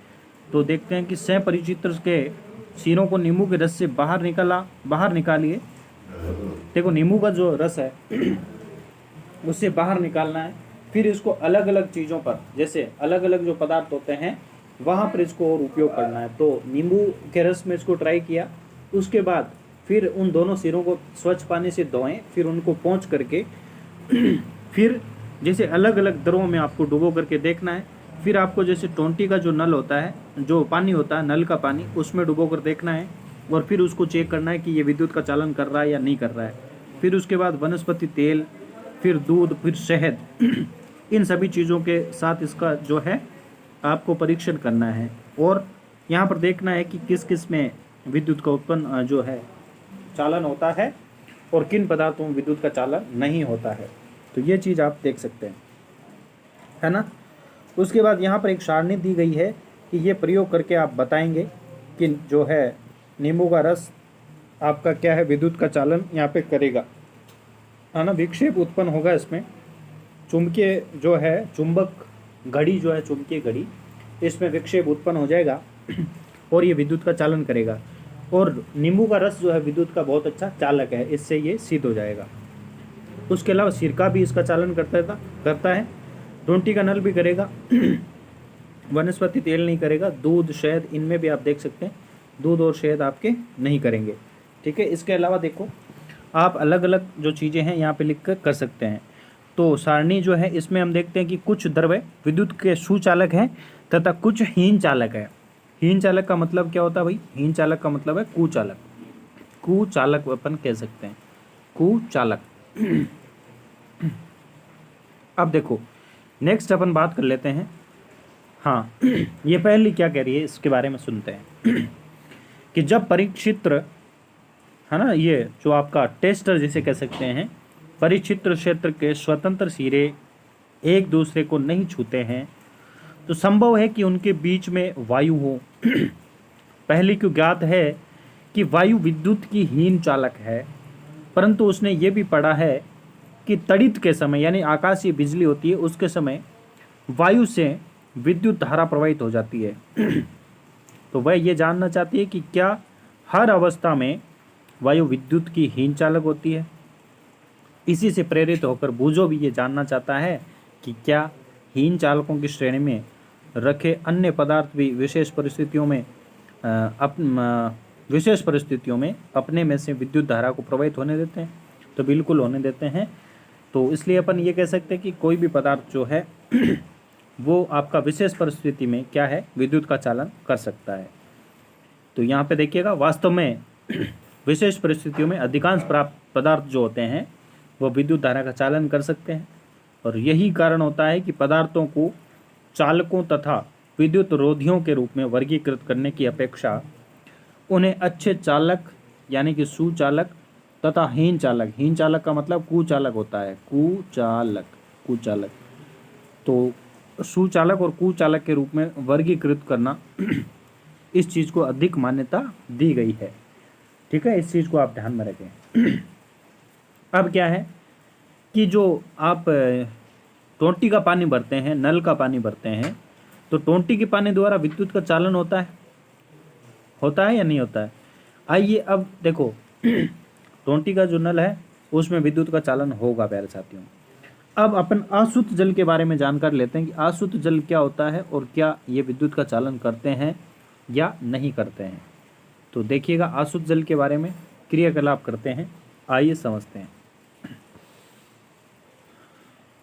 तो देखते हैं कि सह परिक्षेत्र के सिरों को नींबू के रस से बाहर निकालिए। देखो नींबू का जो रस है उससे बाहर निकालना है। फिर इसको अलग अलग चीज़ों पर, जैसे अलग अलग जो पदार्थ होते हैं वहाँ पर इसको और उपयोग करना है। तो नींबू के रस में इसको ट्राई किया। उसके बाद फिर उन दोनों सिरों को स्वच्छ पानी से धोएं, फिर उनको पोंछ करके फिर जैसे अलग अलग द्रवों में आपको डुबो करके देखना है। फिर आपको जैसे टोंटी का जो नल होता है, जो पानी होता है नल का पानी, उसमें डुबो कर देखना है और फिर उसको चेक करना है कि ये विद्युत का चालन कर रहा है या नहीं कर रहा है। फिर उसके बाद वनस्पति तेल, फिर दूध, फिर शहद, इन सभी चीज़ों के साथ इसका जो है आपको परीक्षण करना है और यहाँ पर देखना है कि किस किस में विद्युत का उत्पन्न जो है चालन होता है और किन पदार्थों में विद्युत का चालन नहीं होता है। तो ये चीज़ आप देख सकते हैं, है ना। उसके बाद यहाँ पर एक सारणी दी गई है कि ये प्रयोग करके आप बताएंगे कि जो है नींबू का रस आपका क्या है, विद्युत का चालन यहाँ पे करेगा, है ना। विक्षेप उत्पन्न होगा इसमें। चुंबकीय जो है चुंबक घड़ी जो है, चुंबकीय घड़ी, इसमें विक्षेप उत्पन्न हो जाएगा और ये विद्युत का चालन करेगा। और नींबू का रस जो है विद्युत का बहुत अच्छा चालक है, इससे ये सिद्ध हो जाएगा। उसके अलावा सिरका भी इसका चालन करता है। टोंटी का नल भी करेगा। वनस्पति तेल नहीं करेगा। दूध, शहद, इनमें भी आप देख सकते हैं दूध और शहद आपके नहीं करेंगे, ठीक है। इसके अलावा देखो आप अलग अलग जो चीज़ें हैं यहाँ पे लिख कर सकते हैं। तो सारणी जो है इसमें हम देखते हैं कि कुछ द्रव्य विद्युत के सुचालक हैं तथा कुछ हीन चालक है। हीन चालक का मतलब क्या होता है भाई? हीन चालक का मतलब है कुचालक। कुचालक अपन कह सकते हैं, कुचालक। अब देखो नेक्स्ट अपन बात कर लेते हैं। हाँ, ये पहली क्या कह रही है इसके बारे में सुनते हैं कि जब परिक्षेत्र है ना, ये जो आपका टेस्टर जिसे कह सकते हैं, परिक्षेत्र क्षेत्र के स्वतंत्र सिरे एक दूसरे को नहीं छूते हैं तो संभव है कि उनके बीच में वायु हो। पहले क्यों ज्ञात है कि वायु विद्युत की हीन चालक है, परंतु उसने ये भी पढ़ा है कि तड़ित के समय यानी आकाशीय बिजली होती है उसके समय वायु से विद्युत धारा प्रवाहित हो जाती है। तो वह ये जानना चाहती है कि क्या हर अवस्था में वायु विद्युत की हीन चालक होती है। इसी से प्रेरित होकर बूझो भी ये जानना चाहता है कि क्या हीन चालकों की श्रेणी में रखे अन्य पदार्थ भी विशेष परिस्थितियों में अपने में से विद्युत धारा को प्रवाहित होने देते हैं। तो बिल्कुल होने देते हैं। तो इसलिए अपन ये कह सकते हैं कि कोई भी पदार्थ जो है वो आपका विशेष परिस्थिति में क्या है, विद्युत का चालन कर सकता है। तो यहाँ पे देखिएगा वास्तव में विशेष परिस्थितियों में अधिकांश प्राप्त पदार्थ जो होते हैं वो विद्युत धारा का चालन कर सकते हैं और यही कारण होता है कि पदार्थों को चालकों तथा विद्युत रोधियों के रूप में वर्गीकृत करने की अपेक्षा उन्हें अच्छे चालक यानी कि सुचालक तथा हीन चालक का मतलब कुचालक होता है, कुचालक। तो सुचालक और कुचालक के रूप में वर्गीकृत करना इस चीज़ को अधिक मान्यता दी गई है, ठीक है। इस चीज़ को आप ध्यान में रखें। अब क्या है कि जो आप टोंटी का पानी भरते हैं, नल का पानी भरते हैं, तो टोंटी के पानी द्वारा विद्युत का चालन होता है या नहीं होता है? आइए अब देखो टोंटी का जो नल है उसमें विद्युत का चालन होगा प्यारे साथियों। अब अपन अशुद्ध जल के बारे में जानकारी लेते हैं कि अशुद्ध जल क्या होता है और क्या ये विद्युत का चालन करते हैं या नहीं करते हैं। तो देखिएगा अशुद्ध जल के बारे में क्रियाकलाप करते हैं, आइए समझते हैं।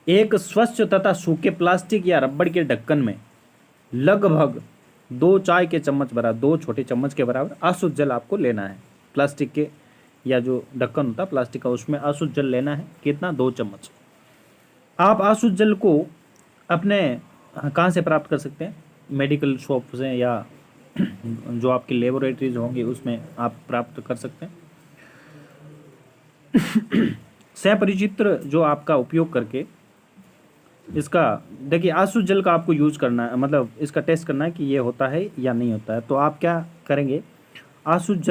एक स्वच्छ तथा सूखे प्लास्टिक या रबड़ के ढक्कन में लगभग 2 चाय के चम्मच बराबर, 2 छोटे चम्मच के बराबर अशुद्ध जल आपको लेना है। प्लास्टिक के या जो ढक्कन होता है प्लास्टिक का, उसमें अशुद्ध जल लेना है। कितना? 2 चम्मच। आप अशुद्ध जल को अपने कहाँ से प्राप्त कर सकते हैं? मेडिकल शॉप से या जो आपकी लेबोरेटरीज होंगी उसमें आप प्राप्त कर सकते हैं। सपरिचित्र जो आपका उपयोग करके इसका देखिए अशुद्ध जल का आपको यूज करना है, मतलब इसका टेस्ट करना है कि ये होता है या नहीं होता है। तो आप क्या करेंगे? अशुद्ध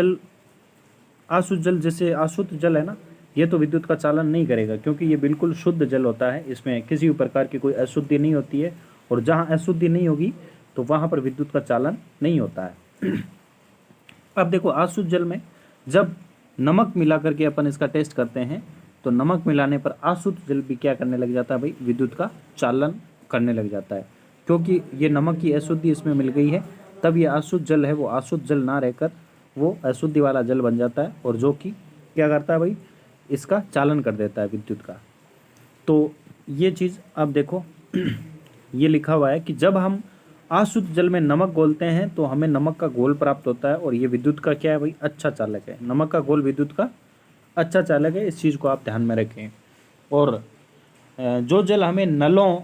जल जैसे अशुद्ध जल है ना, ये तो विद्युत का चालन नहीं करेगा क्योंकि ये बिल्कुल शुद्ध जल होता है, इसमें किसी भी प्रकार की कोई अशुद्धि नहीं होती है। और जहाँ अशुद्धि नहीं होगी तो वहाँ पर विद्युत का चालन नहीं होता है। अब देखो अशुद्ध जल में जब नमक मिला करके अपन इसका टेस्ट करते हैं तो नमक मिलाने पर अशुद्ध जल भी क्या करने लग जाता है भाई? विद्युत का चालन करने लग जाता है, क्योंकि ये नमक की अशुद्धि इसमें मिल गई है। तब ये अशुद्ध जल है वो अशुद्ध जल ना रहकर वो अशुद्धि वाला जल बन जाता है, और जो कि क्या करता है भाई? इसका चालन कर देता है विद्युत का। तो ये चीज़ अब देखो ये लिखा हुआ है कि जब हम अशुद्ध जल में नमक घोलते हैं तो हमें नमक का घोल प्राप्त होता है, और ये विद्युत का क्या है भाई? अच्छा चालक है। नमक का घोल विद्युत का अच्छा चालक है, इस चीज़ को आप ध्यान में रखें। और जो जल हमें नलों,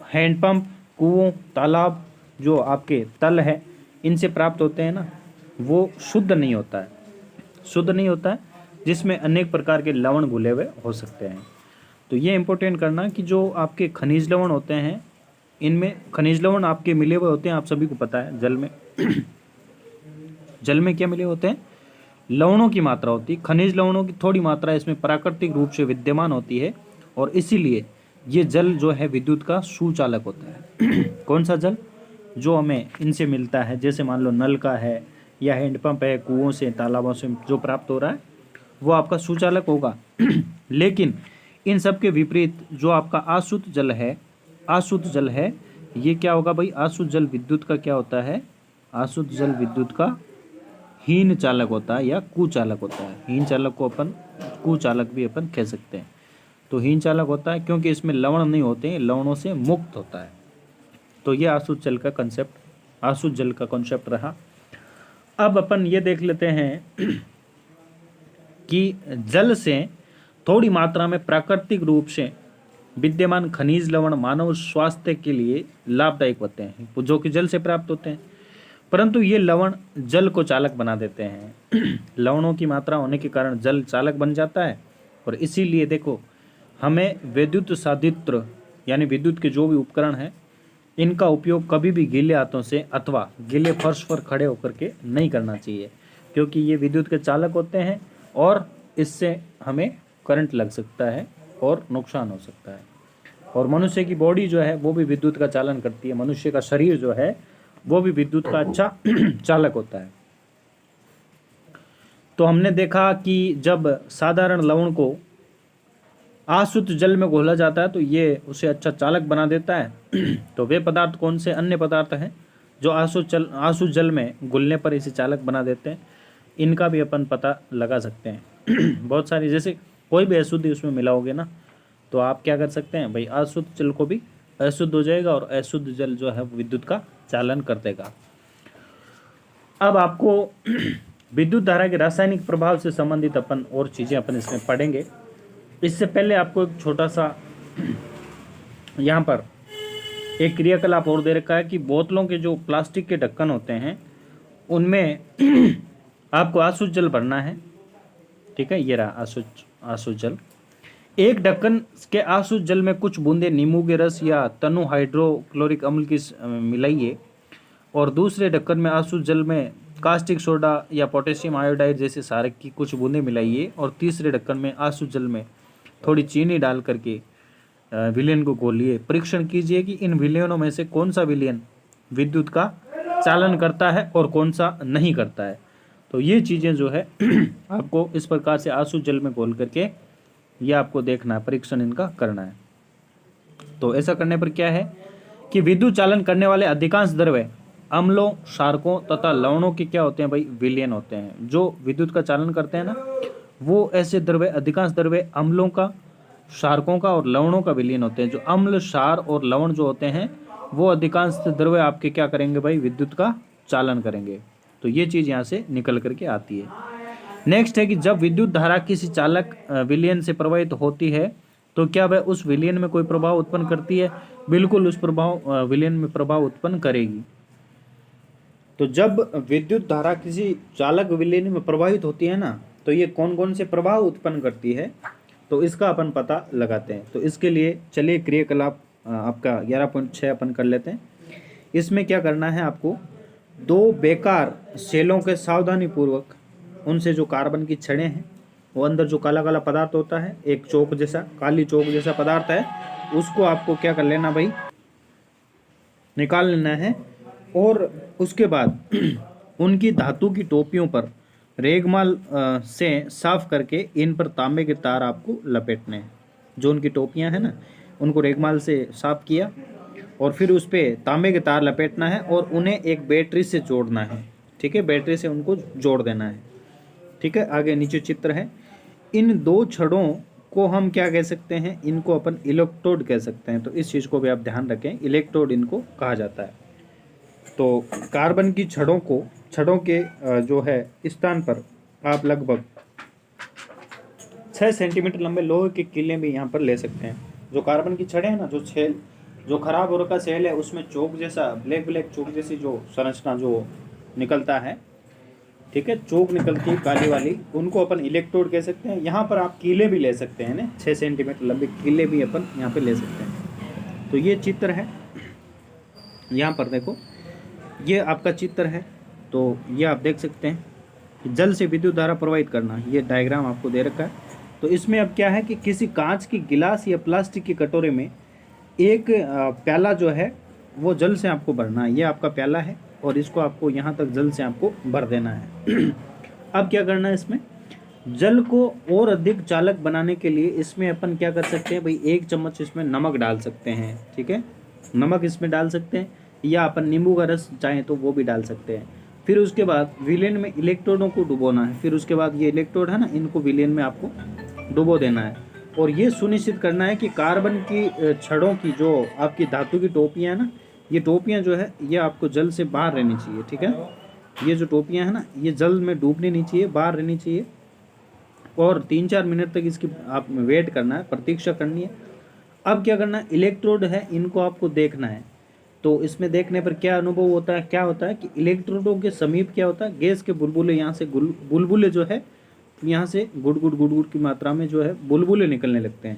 हैंडपंप, कुओं, तालाब, जो आपके तल है, इनसे प्राप्त होते हैं ना, वो शुद्ध नहीं होता है। शुद्ध नहीं होता है, जिसमें अनेक प्रकार के लवण घुले हुए हो सकते हैं। तो ये इंपॉर्टेंट करना कि जो आपके खनिज लवण होते हैं, इनमें खनिज लवण आपके मिले हुए होते हैं, आप सभी को पता है। जल में जल में क्या मिले होते हैं? लवणों की मात्रा होती है। खनिज लवणों की थोड़ी मात्रा इसमें प्राकृतिक रूप से विद्यमान होती है, और इसीलिए ये जल जो है विद्युत का सुचालक होता है। कौन सा जल? जो हमें इनसे मिलता है, जैसे मान लो नल का है या हैंडपंप है, कुओं से, तालाबों से जो प्राप्त हो रहा है वो आपका सुचालक होगा। लेकिन इन सब के विपरीत जो आपका अशुद्ध जल है, अशुद्ध जल है, ये क्या होगा भाई? अशुद्ध जल विद्युत का क्या होता है? अशुद्ध जल विद्युत का हीन चालक होता है या कुचालक होता है। हीन चालक को अपन कुचालक भी अपन कह सकते हैं। तो हीन चालक होता है क्योंकि इसमें लवण नहीं होते हैं, लवणों से मुक्त होता है। तो ये अशुद्ध जल का कंसेप्ट, अशुद्ध जल का कॉन्सेप्ट रहा। अब अपन ये देख लेते हैं कि जल से थोड़ी मात्रा में प्राकृतिक रूप से विद्यमान खनिज लवण मानव स्वास्थ्य के लिए लाभदायक होते हैं, जो कि जल से प्राप्त होते हैं। परंतु ये लवण जल को चालक बना देते हैं। लवणों की मात्रा होने के कारण जल चालक बन जाता है, और इसीलिए देखो हमें विद्युत साधित्र यानी विद्युत के जो भी उपकरण हैं, इनका उपयोग कभी भी गीले हाथों से अथवा गीले फर्श पर खड़े होकर के नहीं करना चाहिए, क्योंकि ये विद्युत के चालक होते हैं और इससे हमें करंट लग सकता है और नुकसान हो सकता है। और मनुष्य की बॉडी जो है वो भी विद्युत का चालन करती है। मनुष्य का शरीर जो है वो भी विद्युत का अच्छा चालक होता है। तो हमने देखा कि जब साधारण लवण को अशुद्ध जल में घोला जाता है तो ये उसे अच्छा चालक बना देता है। तो वे पदार्थ कौन से अन्य पदार्थ हैं जो अशुद्ध जल में घुलने पर इसे चालक बना देते हैं? इनका भी अपन पता लगा सकते हैं। बहुत सारी, जैसे कोई भी अशुद्धि उसमें मिलाओगे ना, तो आप क्या कर सकते हैं भाई? अशुद्ध जल को भी अशुद्ध हो जाएगा, और अशुद्ध जल जो है विद्युत का चालन कर देगा। अब आपको विद्युत धारा के रासायनिक प्रभाव से संबंधित अपन और चीज़ें अपन इसमें पढ़ेंगे। इससे पहले आपको एक छोटा सा यहाँ पर एक क्रियाकलाप और दे रखा है कि बोतलों के जो प्लास्टिक के ढक्कन होते हैं उनमें आपको अशुद्ध जल भरना है। ठीक है, ये रहा अशुद्ध जल। एक ढक्कन के अशुद्ध जल में कुछ बूंदे नींबू के रस या तनु हाइड्रोक्लोरिक अम्ल की मिलाइए, और दूसरे ढक्कन में अशुद्ध जल में कास्टिक सोडा या पोटेशियम आयोडाइड जैसे क्षारक की कुछ बूंदें मिलाइए, और तीसरे ढक्कन में अशुद्ध जल में थोड़ी चीनी डाल करके विलयन को घोलिए। परीक्षण कीजिए कि इन विलयनों में से कौन सा विलयन विद्युत का चालन करता है और कौन सा नहीं करता है। तो ये चीज़ें जो है आपको इस प्रकार से अशुद्ध जल में घोल करके ये आपको देखना है, परीक्षण इनका करना है। तो ऐसा करने पर क्या है कि विद्युत चालन करने वाले अधिकांश द्रव्य अम्लों, क्षारकों तथा लवणों के क्या होते हैं भाई? विलयन होते हैं। जो विद्युत का चालन करते हैं ना, वो ऐसे द्रव्य, अधिकांश द्रव्य अम्लों का, क्षारकों का और लवणों का विलयन होते हैं। जो अम्ल, क्षार और लवण जो होते हैं वो अधिकांश द्रव्य आपके क्या करेंगे भाई? विद्युत का चालन करेंगे। तो ये चीज़ यहाँ से निकल करके आती है। नेक्स्ट है कि जब विद्युत धारा किसी चालक विलयन से प्रवाहित होती है तो क्या वह उस विलयन में कोई प्रभाव उत्पन्न करती है? बिल्कुल उस विलयन में प्रभाव उत्पन्न करेगी। तो जब विद्युत धारा किसी चालक विलयन में प्रवाहित होती है ना, तो ये कौन कौन से प्रभाव उत्पन्न करती है, तो इसका अपन पता लगाते हैं। तो इसके लिए चलिए क्रियाकलाप आपका 11.6 अपन कर लेते हैं। इसमें क्या करना है आपको, दो बेकार सेलों के सावधानी पूर्वक उनसे जो कार्बन की छड़ें हैं, वो अंदर जो काला काला पदार्थ होता है, एक चौक जैसा, काली चौक जैसा पदार्थ है, उसको आपको क्या कर लेना भाई, निकाल लेना है। और उसके बाद उनकी धातु की टोपियों पर रेगमाल से साफ करके इन पर तांबे के तार आपको लपेटने हैं। जो उनकी टोपियां हैं ना, उनको रेगमाल से साफ किया और फिर उस पर तांबे के तार लपेटना है और उन्हें एक बैटरी से जोड़ना है। ठीक है, बैटरी से उनको जोड़ देना है। ठीक है, आगे नीचे चित्र है। इन दो छड़ों को हम क्या कह सकते हैं, इनको अपन इलेक्ट्रोड कह सकते हैं। तो इस चीज़ को भी आप ध्यान रखें, इलेक्ट्रोड इनको कहा जाता है। तो कार्बन की छड़ों के जो है स्थान पर आप लगभग 6 सेंटीमीटर लंबे लोहे के किले भी यहाँ पर ले सकते हैं। जो कार्बन की छड़ें हैं ना, जो खराब हो रखा सेल है, उसमें चौक जैसा ब्लैक चौक जैसी जो संरचना जो निकलता है, ठीक है, चौक निकलती है काली वाली, उनको अपन इलेक्ट्रोड कह सकते हैं। यहाँ पर आप कीले भी ले सकते हैं ना, 6 सेंटीमीटर लंबे कीले भी अपन यहाँ पे ले सकते हैं। तो ये चित्र है, यहाँ पर देखो, ये आपका चित्र है। तो ये आप देख सकते हैं कि जल से विद्युत धारा प्रवाहित करना, ये डायग्राम आपको दे रखा है। तो इसमें अब क्या है कि किसी कांच की गिलास या प्लास्टिक की कटोरे में एक प्याला जो है वो जल से आपको भरना है। ये आपका प्याला है और इसको आपको यहाँ तक जल से आपको भर देना है। अब क्या करना है, इसमें जल को और अधिक चालक बनाने के लिए इसमें अपन क्या कर सकते हैं भाई, 1 चम्मच इसमें नमक डाल सकते हैं। ठीक है, नमक इसमें डाल सकते हैं, या अपन नींबू का रस चाहें तो वो भी डाल सकते हैं। फिर उसके बाद विलयन में इलेक्ट्रोडों को डुबोना है। फिर उसके बाद ये इलेक्ट्रोड है ना, इनको विलयन में आपको डुबो देना है और ये सुनिश्चित करना है कि कार्बन की छड़ों की जो आपकी धातु की टोपियाँ हैं ना, ये टोपियाँ जो है ये आपको जल से बाहर रहनी चाहिए। ठीक है, ये जो टोपियाँ हैं ना, ये जल में डूबनी नहीं चाहिए, बाहर रहनी चाहिए। और 3-4 मिनट तक इसकी आप वेट करना है, प्रतीक्षा करनी है। अब क्या करना है, इलेक्ट्रोड है इनको आपको देखना है। तो इसमें देखने पर क्या अनुभव होता है, क्या होता है कि इलेक्ट्रोडों के समीप क्या होता है, गैस के बुलबुले, यहाँ से बुलबुले जो है यहाँ से गुड़ गुड़ की मात्रा में जो है बुलबुले निकलने लगते हैं।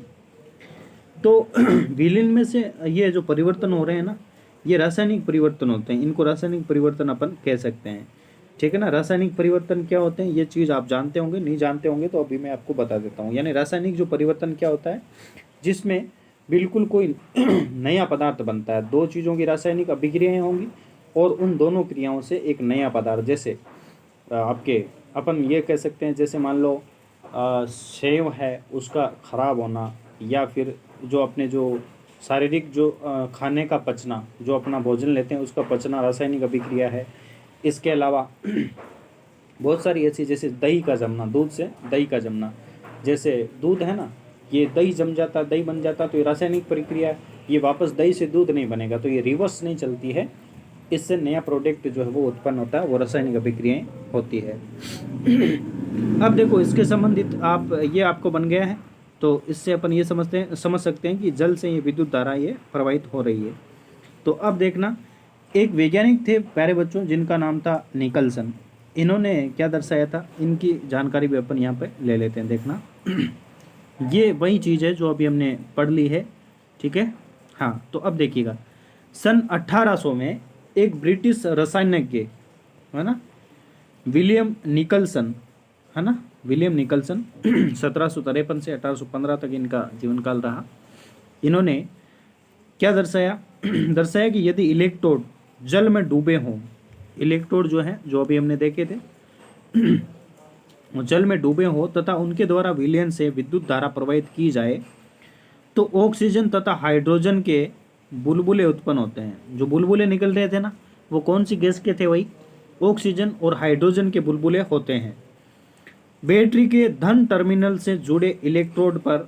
तो विलीन में से ये जो परिवर्तन हो रहे हैं ना, ये रासायनिक परिवर्तन होते हैं। इनको रासायनिक परिवर्तन अपन कह सकते हैं। ठीक है ना, रासायनिक परिवर्तन क्या होते हैं, ये चीज़ आप जानते होंगे, नहीं जानते होंगे तो अभी मैं आपको बता देता हूँ। यानी रासायनिक जो परिवर्तन क्या होता है, जिसमें बिल्कुल कोई नया पदार्थ बनता है। 2 चीज़ों की रासायनिक अभिक्रियाएँ होंगी और उन दोनों क्रियाओं से एक नया पदार्थ, जैसे आपके अपन ये कह सकते हैं, जैसे मान लो सेव है उसका ख़राब होना, या फिर जो अपने जो शारीरिक जो खाने का पचना, जो अपना भोजन लेते हैं उसका पचना रासायनिक अभिक्रिया है। इसके अलावा बहुत सारी ऐसी, जैसे दही का जमना, दूध से दही का जमना, जैसे दूध है ना, ये दही जम जाता, दही बन जाता, तो ये रासायनिक प्रक्रिया है। ये वापस दही से दूध नहीं बनेगा, तो ये रिवर्स नहीं चलती है, इससे नया प्रोडक्ट जो है वो उत्पन्न होता है, वो रासायनिक अभिक्रियाएं होती है। अब देखो इसके संबंधित आप, ये आपको बन गया है। तो इससे अपन ये समझ सकते हैं कि जल से ये विद्युत धारा ये प्रवाहित हो रही है। तो अब देखना, एक वैज्ञानिक थे प्यारे बच्चों, जिनका नाम था निकलसन। इन्होंने क्या दर्शाया था, इनकी जानकारी भी अपन यहाँ पे ले लेते हैं। देखना, ये वही चीज़ है जो अभी हमने पढ़ ली है। ठीक है, हाँ। तो अब देखिएगा, सन 1800 में एक ब्रिटिश रसायनज्ञ है ना, विलियम निकलसन, है ना, विलियम निकलसन 1753 से 1815 तक इनका जीवन काल रहा। इन्होंने क्या दर्शाया कि यदि इलेक्ट्रोड जल में डूबे हों, इलेक्ट्रोड जो है, जो अभी हमने देखे थे, जल में डूबे हो तथा उनके द्वारा विलयन से विद्युत धारा प्रवाहित की जाए, तो ऑक्सीजन तथा हाइड्रोजन के बुलबुले उत्पन्न होते हैं। जो बुलबुले निकल रहे थे ना, वो कौन सी गैस के थे, वही ऑक्सीजन और हाइड्रोजन के बुलबुले होते हैं। बैटरी के धन टर्मिनल से जुड़े इलेक्ट्रोड पर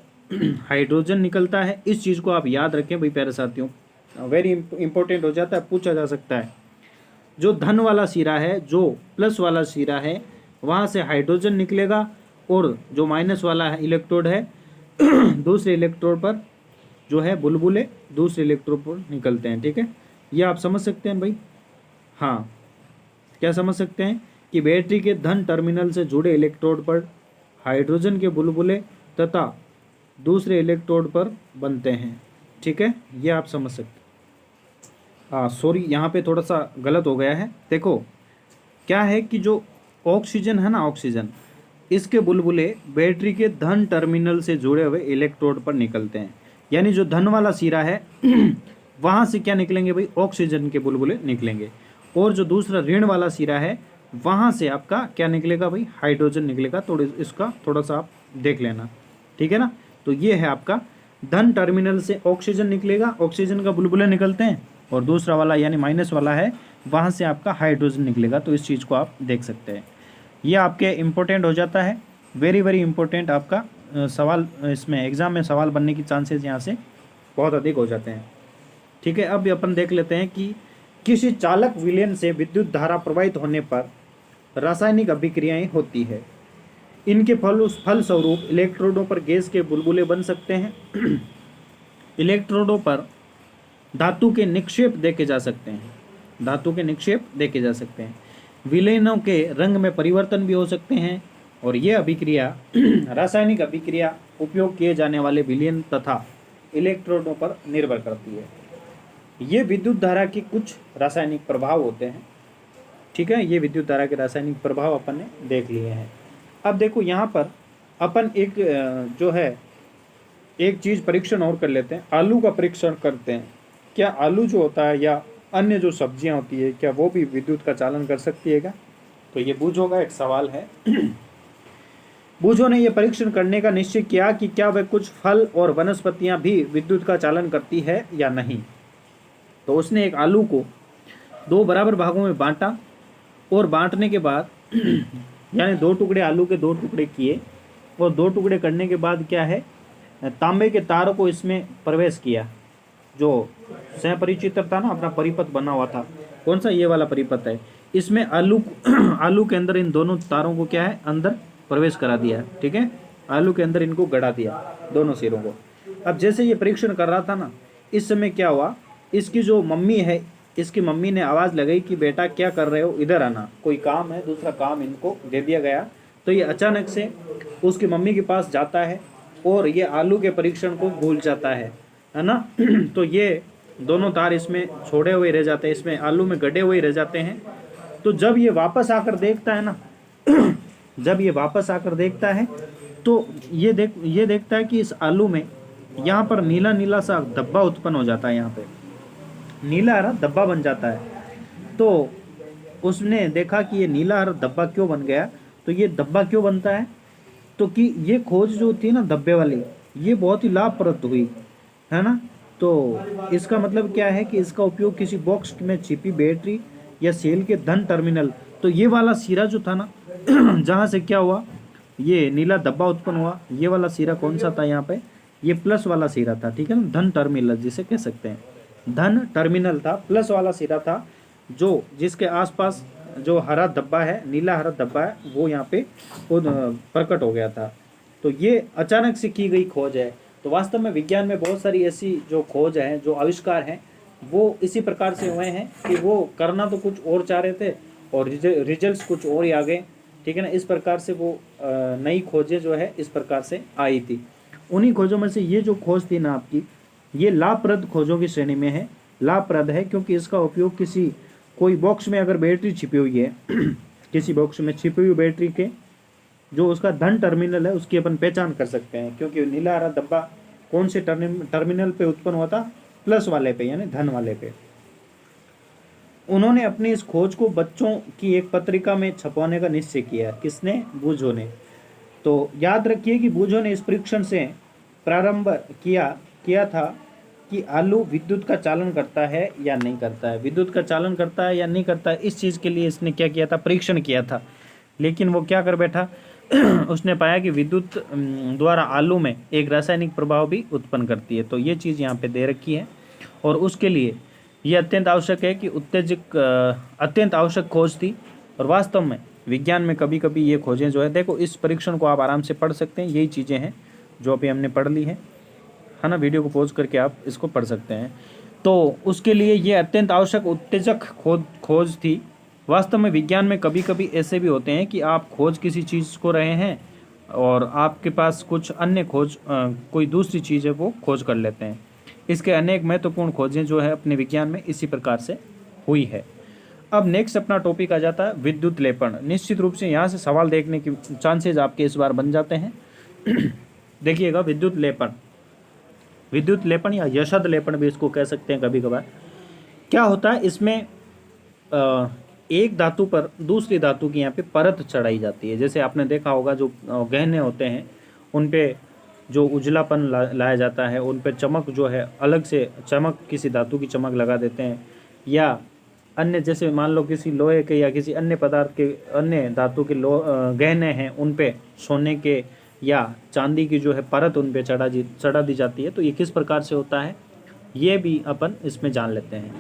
हाइड्रोजन निकलता है। इस चीज़ को आप याद रखें भाई प्यारे साथियों, वेरी इंपॉर्टेंट हो जाता है, पूछा जा सकता है। जो धन वाला सिरा है, जो प्लस वाला सिरा है, वहाँ से हाइड्रोजन निकलेगा और जो माइनस वाला है इलेक्ट्रोड है दूसरे इलेक्ट्रोड पर जो है बुलबुले दूसरे इलेक्ट्रोड पर निकलते हैं। ठीक है, ये आप समझ सकते हैं भाई। हाँ, क्या समझ सकते हैं कि बैटरी के धन टर्मिनल से जुड़े इलेक्ट्रोड पर हाइड्रोजन के बुलबुले तथा दूसरे इलेक्ट्रोड पर बनते हैं। ठीक है, ये आप समझ सकते हैं। हाँ सॉरी, यहाँ पे थोड़ा सा गलत हो गया है। देखो क्या है कि जो ऑक्सीजन है ना, ऑक्सीजन, इसके बुलबुले बैटरी के धन टर्मिनल से जुड़े हुए इलेक्ट्रोड पर निकलते हैं। यानी जो धन वाला सिरा है वहाँ से क्या निकलेंगे भाई, ऑक्सीजन के बुलबुले निकलेंगे। और जो दूसरा ऋण वाला सिरा है वहाँ से आपका क्या निकलेगा भाई, हाइड्रोजन निकलेगा। तो इसका थोड़ा सा आप देख लेना। ठीक है ना, तो ये है आपका धन टर्मिनल से ऑक्सीजन निकलेगा, ऑक्सीजन का बुलबुले निकलते हैं, और दूसरा वाला यानी माइनस वाला है वहाँ से आपका हाइड्रोजन निकलेगा। तो इस चीज़ को आप देख सकते हैं। ये आपके इम्पोर्टेंट हो जाता है, वेरी वेरी इंपॉर्टेंट। आपका सवाल इसमें एग्ज़ाम में सवाल बनने की चांसेस यहाँ से बहुत अधिक हो जाते हैं। ठीक है, अब अपन देख लेते हैं कि किसी चालक विलयन से विद्युत धारा प्रवाहित होने पर रासायनिक अभिक्रियाएं होती है। इनके फलस्वरूप इलेक्ट्रोडों पर गैस के बुलबुले बन सकते हैं। इलेक्ट्रोडों पर धातु के निक्षेप देखे जा सकते हैं, धातु के निक्षेप देखे जा सकते हैं। विलयनों के रंग में परिवर्तन भी हो सकते हैं। और ये अभिक्रिया रासायनिक अभिक्रिया उपयोग किए जाने वाले विलयन तथा इलेक्ट्रोडों पर निर्भर करती है। ये विद्युत धारा के कुछ रासायनिक प्रभाव होते हैं। ठीक है, ये विद्युत धारा के रासायनिक प्रभाव अपन ने देख लिए हैं। अब देखो यहाँ पर अपन एक जो है एक चीज़ परीक्षण और कर लेते हैं, आलू का परीक्षण करते हैं। क्या आलू जो होता है या अन्य जो सब्जियां होती है क्या वो भी विद्युत का चालन कर सकती है क्या? तो ये बूझो का एक सवाल है। बूझो ने यह परीक्षण करने का निश्चय किया कि क्या वह कुछ फल और वनस्पतियां भी विद्युत का चालन करती है या नहीं। तो उसने एक आलू को 2 बराबर भागों में बांटा और बांटने के बाद यानी 2 टुकड़े आलू के 2 टुकड़े किए, और 2 टुकड़े करने के बाद क्या है, तांबे के तार को इसमें प्रवेश किया। जो सहपरिचित्र था ना, अपना परिपथ बना हुआ था, कौन सा, ये वाला परिपथ है। इसमें आलू के अंदर इन दोनों तारों को क्या है, अंदर प्रवेश करा दिया। ठीक है, आलू के अंदर इनको गड़ा दिया, दोनों सिरों को। अब जैसे ये परीक्षण कर रहा था ना, इस समय क्या हुआ, इसकी जो मम्मी है, इसकी मम्मी ने आवाज़ लगाई कि बेटा क्या कर रहे हो, इधर आना, कोई काम है, दूसरा काम इनको दे दिया गया। तो ये अचानक से उसकी मम्मी के पास जाता है और ये आलू के परीक्षण को भूल जाता है ना। तो ये दोनों तार इसमें छोड़े हुए रह जाते हैं, इसमें आलू में गड़े हुए रह जाते हैं। तो जब ये वापस आकर देखता है ना जब ये वापस आकर देखता है तो ये देखता है कि इस आलू में यहाँ पर नीला नीला सा धब्बा उत्पन्न हो जाता है, यहाँ पे नीला हरा धब्बा बन जाता है। तो उसने देखा कि ये नीला हरा धब्बा क्यों बन गया। तो ये धब्बा क्यों बनता है, तो कि ये खोज जो थी ना धब्बे वाली, ये बहुत ही लाभप्रद हुई, है ना। तो इसका मतलब क्या है कि इसका उपयोग किसी बॉक्स में छिपी बैटरी या सेल के धन टर्मिनल, तो ये वाला सिरा जो था ना जहाँ से क्या हुआ, ये नीला धब्बा उत्पन्न हुआ, ये वाला सिरा कौन सा था, यहाँ पे ये प्लस वाला सिरा था। ठीक है ना, धन टर्मिनल जिसे कह सकते हैं, धन टर्मिनल था, प्लस वाला सिरा था, जो जिसके आसपास जो हरा धब्बा है, नीला हरा धब्बा है, वो यहाँ पे प्रकट हो गया था। तो ये अचानक से की गई खोज है। तो वास्तव में विज्ञान में बहुत सारी ऐसी जो खोज है, जो आविष्कार हैं, वो इसी प्रकार से हुए हैं कि वो करना तो कुछ और चाह रहे थे और रिजल्ट्स कुछ और ही आ गए। ठीक है ना, इस प्रकार से वो नई खोजें जो है इस प्रकार से आई थी। उन्हीं खोजों में से ये जो खोज थी ना आपकी, ये लाभप्रद खोजों की श्रेणी में है। लाभप्रद है क्योंकि इसका उपयोग किसी कोई बॉक्स में अगर बैटरी छिपी हुई है किसी बॉक्स में छिपी हुई बैटरी के जो उसका धन टर्मिनल है उसकी अपन पहचान कर सकते हैं, क्योंकि नीला हरा धब्बा कौन से टर्मिनल पे उत्पन्न हुआ था, प्लस वाले पे यानी धन वाले पे। उन्होंने अपनी इस खोज को बच्चों की एक पत्रिका में छपवाने का निश्चय किया। किसने, बूझो ने। तो याद रखिए कि बूझो ने इस परीक्षण से प्रारंभ किया था कि आलू विद्युत का चालन करता है या नहीं करता है, विद्युत का चालन करता है या नहीं करता है। इस चीज़ के लिए इसने क्या किया था, परीक्षण किया था। लेकिन वो क्या कर बैठा उसने पाया कि विद्युत द्वारा आलू में एक रासायनिक प्रभाव भी उत्पन्न करती है। तो ये चीज़ यहाँ पे दे रखी है और उसके लिए ये अत्यंत आवश्यक है कि अत्यंत आवश्यक खोज थी। और वास्तव में विज्ञान में कभी कभी ये खोजें जो है, देखो इस परीक्षण को आप आराम से पढ़ सकते हैं, यही चीज़ें हैं जो अभी हमने पढ़ ली है ना। वीडियो को पॉज करके आप इसको पढ़ सकते हैं। तो उसके लिए ये अत्यंत आवश्यक उत्तेजक खोज थी। वास्तव में विज्ञान में कभी कभी ऐसे भी होते हैं कि आप खोज किसी चीज़ को रहे हैं और आपके पास कुछ अन्य खोज कोई दूसरी चीज़ है वो खोज कर लेते हैं। इसके अनेक महत्वपूर्ण खोजें जो है अपने विज्ञान में इसी प्रकार से हुई है। अब नेक्स्ट अपना टॉपिक आ जाता है विद्युत लेपन। निश्चित रूप से यहाँ से सवाल देखने के चांसेस आपके इस बार बन जाते हैं। देखिएगा, विद्युत लेपन या यशद लेपन भी इसको कह सकते हैं कभी कभार। क्या होता है इसमें, एक धातु पर दूसरी धातु की यहाँ पे परत चढ़ाई जाती है। जैसे आपने देखा होगा जो गहने होते हैं उन पे जो उजलापन लाया जाता है, उन पे चमक जो है अलग से चमक, किसी धातु की चमक लगा देते हैं, या अन्य जैसे मान लो किसी लोहे के या किसी अन्य पदार्थ के, अन्य धातु के गहने हैं उन पे सोने के या चांदी की जो है परत उन पे चढ़ा दी जाती है। तो ये किस प्रकार से होता है ये भी अपन इसमें जान लेते हैं।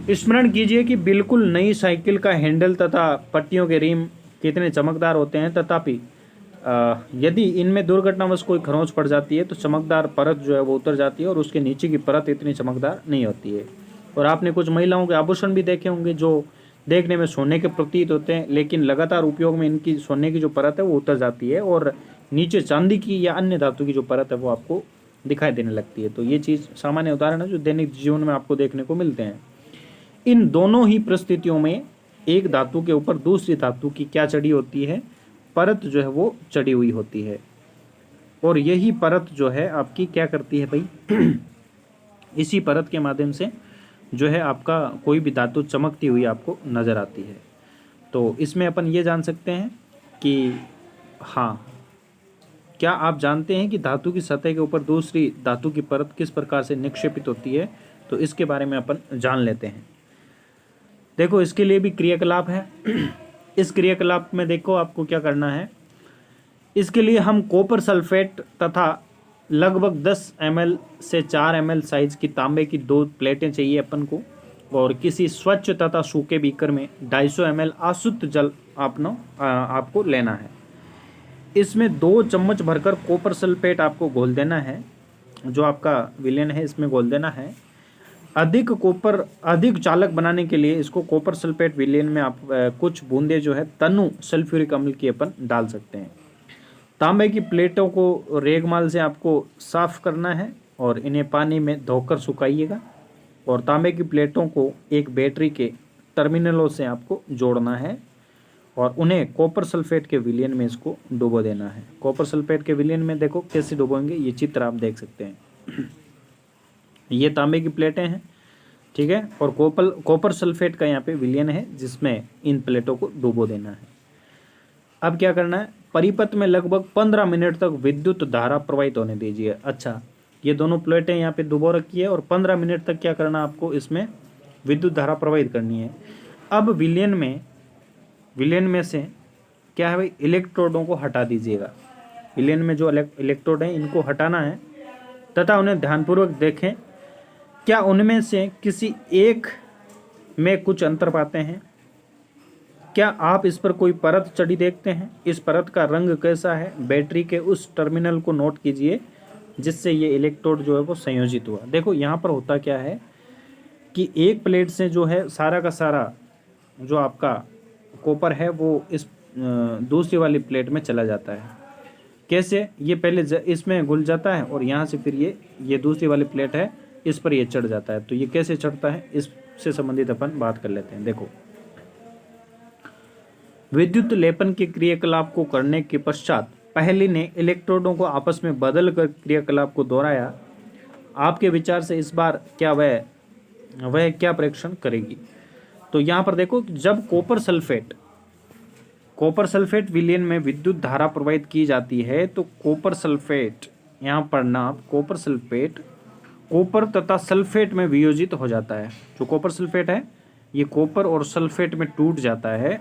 स्मरण कीजिए कि बिल्कुल नई साइकिल का हैंडल तथा पट्टियों के रिम कितने चमकदार होते हैं, तथापि यदि इनमें दुर्घटनावश कोई खरोंच पड़ जाती है तो चमकदार परत जो है वो उतर जाती है और उसके नीचे की परत इतनी चमकदार नहीं होती है। और आपने कुछ महिलाओं के आभूषण भी देखे होंगे जो देखने में सोने के प्रतीत होते हैं, लेकिन लगातार उपयोग में इनकी सोने की जो परत है वो उतर जाती है और नीचे चांदी की या अन्य धातु की जो परत है वो आपको दिखाई देने लगती है। तो ये चीज़ सामान्य उदाहरण है जो दैनिक जीवन में आपको देखने को मिलते हैं। इन दोनों ही परिस्थितियों में एक धातु के ऊपर दूसरी धातु की क्या चढ़ी होती है, परत जो है वो चढ़ी हुई होती है। और यही परत जो है आपकी क्या करती है भाई, इसी परत के माध्यम से जो है आपका कोई भी धातु चमकती हुई आपको नज़र आती है। तो इसमें अपन ये जान सकते हैं कि हाँ, क्या आप जानते हैं कि धातु की सतह के ऊपर दूसरी धातु की परत किस प्रकार से निक्षेपित होती है, तो इसके बारे में अपन जान लेते हैं। देखो इसके लिए भी क्रियाकलाप है। इस क्रियाकलाप में देखो आपको क्या करना है। इसके लिए हम कॉपर सल्फेट तथा लगभग 10 ml से 4 ml साइज की तांबे की 2 प्लेटें चाहिए अपन को, और किसी स्वच्छ तथा सूखे बीकर में 250 ml अशुद्ध जल आपको लेना है। इसमें 2 चम्मच भरकर कॉपर सल्फेट आपको घोल देना है, जो आपका विलेन है इसमें घोल देना है। अधिक चालक बनाने के लिए इसको कॉपर सल्फेट विलेन में आप कुछ बूंदे जो है तनु सल्फ्यूरिक अम्ल की अपन डाल सकते हैं। तांबे की प्लेटों को रेगमाल से आपको साफ करना है और इन्हें पानी में धोकर सुखाइएगा, और तांबे की प्लेटों को एक बैटरी के टर्मिनलों से आपको जोड़ना है और उन्हें कॉपर सल्फेट के विलयन में इसको डुबो देना है। कॉपर सल्फेट के विलयन में देखो कैसे डुबोएंगे, ये चित्र आप देख सकते हैं। ये तांबे की प्लेटें हैं, ठीक है, और कॉपर सल्फेट का यहाँ पे विलयन है जिसमें इन प्लेटों को डुबो देना है। अब क्या करना है, परिपथ में लगभग 15 मिनट तक विद्युत धारा प्रवाहित होने दीजिए। अच्छा, ये दोनों प्लेटें यहाँ पे डुबो रखी है और 15 मिनट तक क्या करना, आपको इसमें विद्युत धारा प्रवाहित करनी है। अब विलयन में से क्या है भाई, इलेक्ट्रोडों को हटा दीजिएगा। विलयन में जो इलेक्ट्रोड हैं इनको हटाना है तथा उन्हें ध्यानपूर्वक देखें, क्या उनमें से किसी एक में कुछ अंतर पाते हैं। क्या आप इस पर कोई परत चढ़ी देखते हैं, इस परत का रंग कैसा है। बैटरी के उस टर्मिनल को नोट कीजिए जिससे ये इलेक्ट्रोड जो है वो संयोजित हुआ। देखो यहाँ पर होता क्या है कि एक प्लेट से जो है सारा का सारा जो आपका कॉपर है वो इस दूसरी वाली प्लेट में चला जाता है। कैसे, ये पहले इसमें घुल जाता है और यहाँ से फिर ये दूसरी वाली प्लेट है इस पर ये चढ़ जाता है। तो ये कैसे चढ़ता है इससे संबंधित अपन बात कर लेते हैं। देखो, विद्युत लेपन के क्रियाकलाप को करने के पश्चात पहली ने इलेक्ट्रोडों को आपस में बदल कर क्रियाकलाप को दोहराया। आपके विचार से इस बार क्या वह क्या परीक्षण करेगी। तो यहाँ पर देखो, जब कॉपर सल्फेट विलयन में विद्युत धारा प्रवाहित की जाती है तो कॉपर सल्फेट, यहाँ पढ़ना आप, कॉपर सल्फेट कॉपर तथा सल्फेट में वियोजित हो जाता है। जो कॉपर सल्फेट है ये कॉपर और सल्फेट में टूट जाता है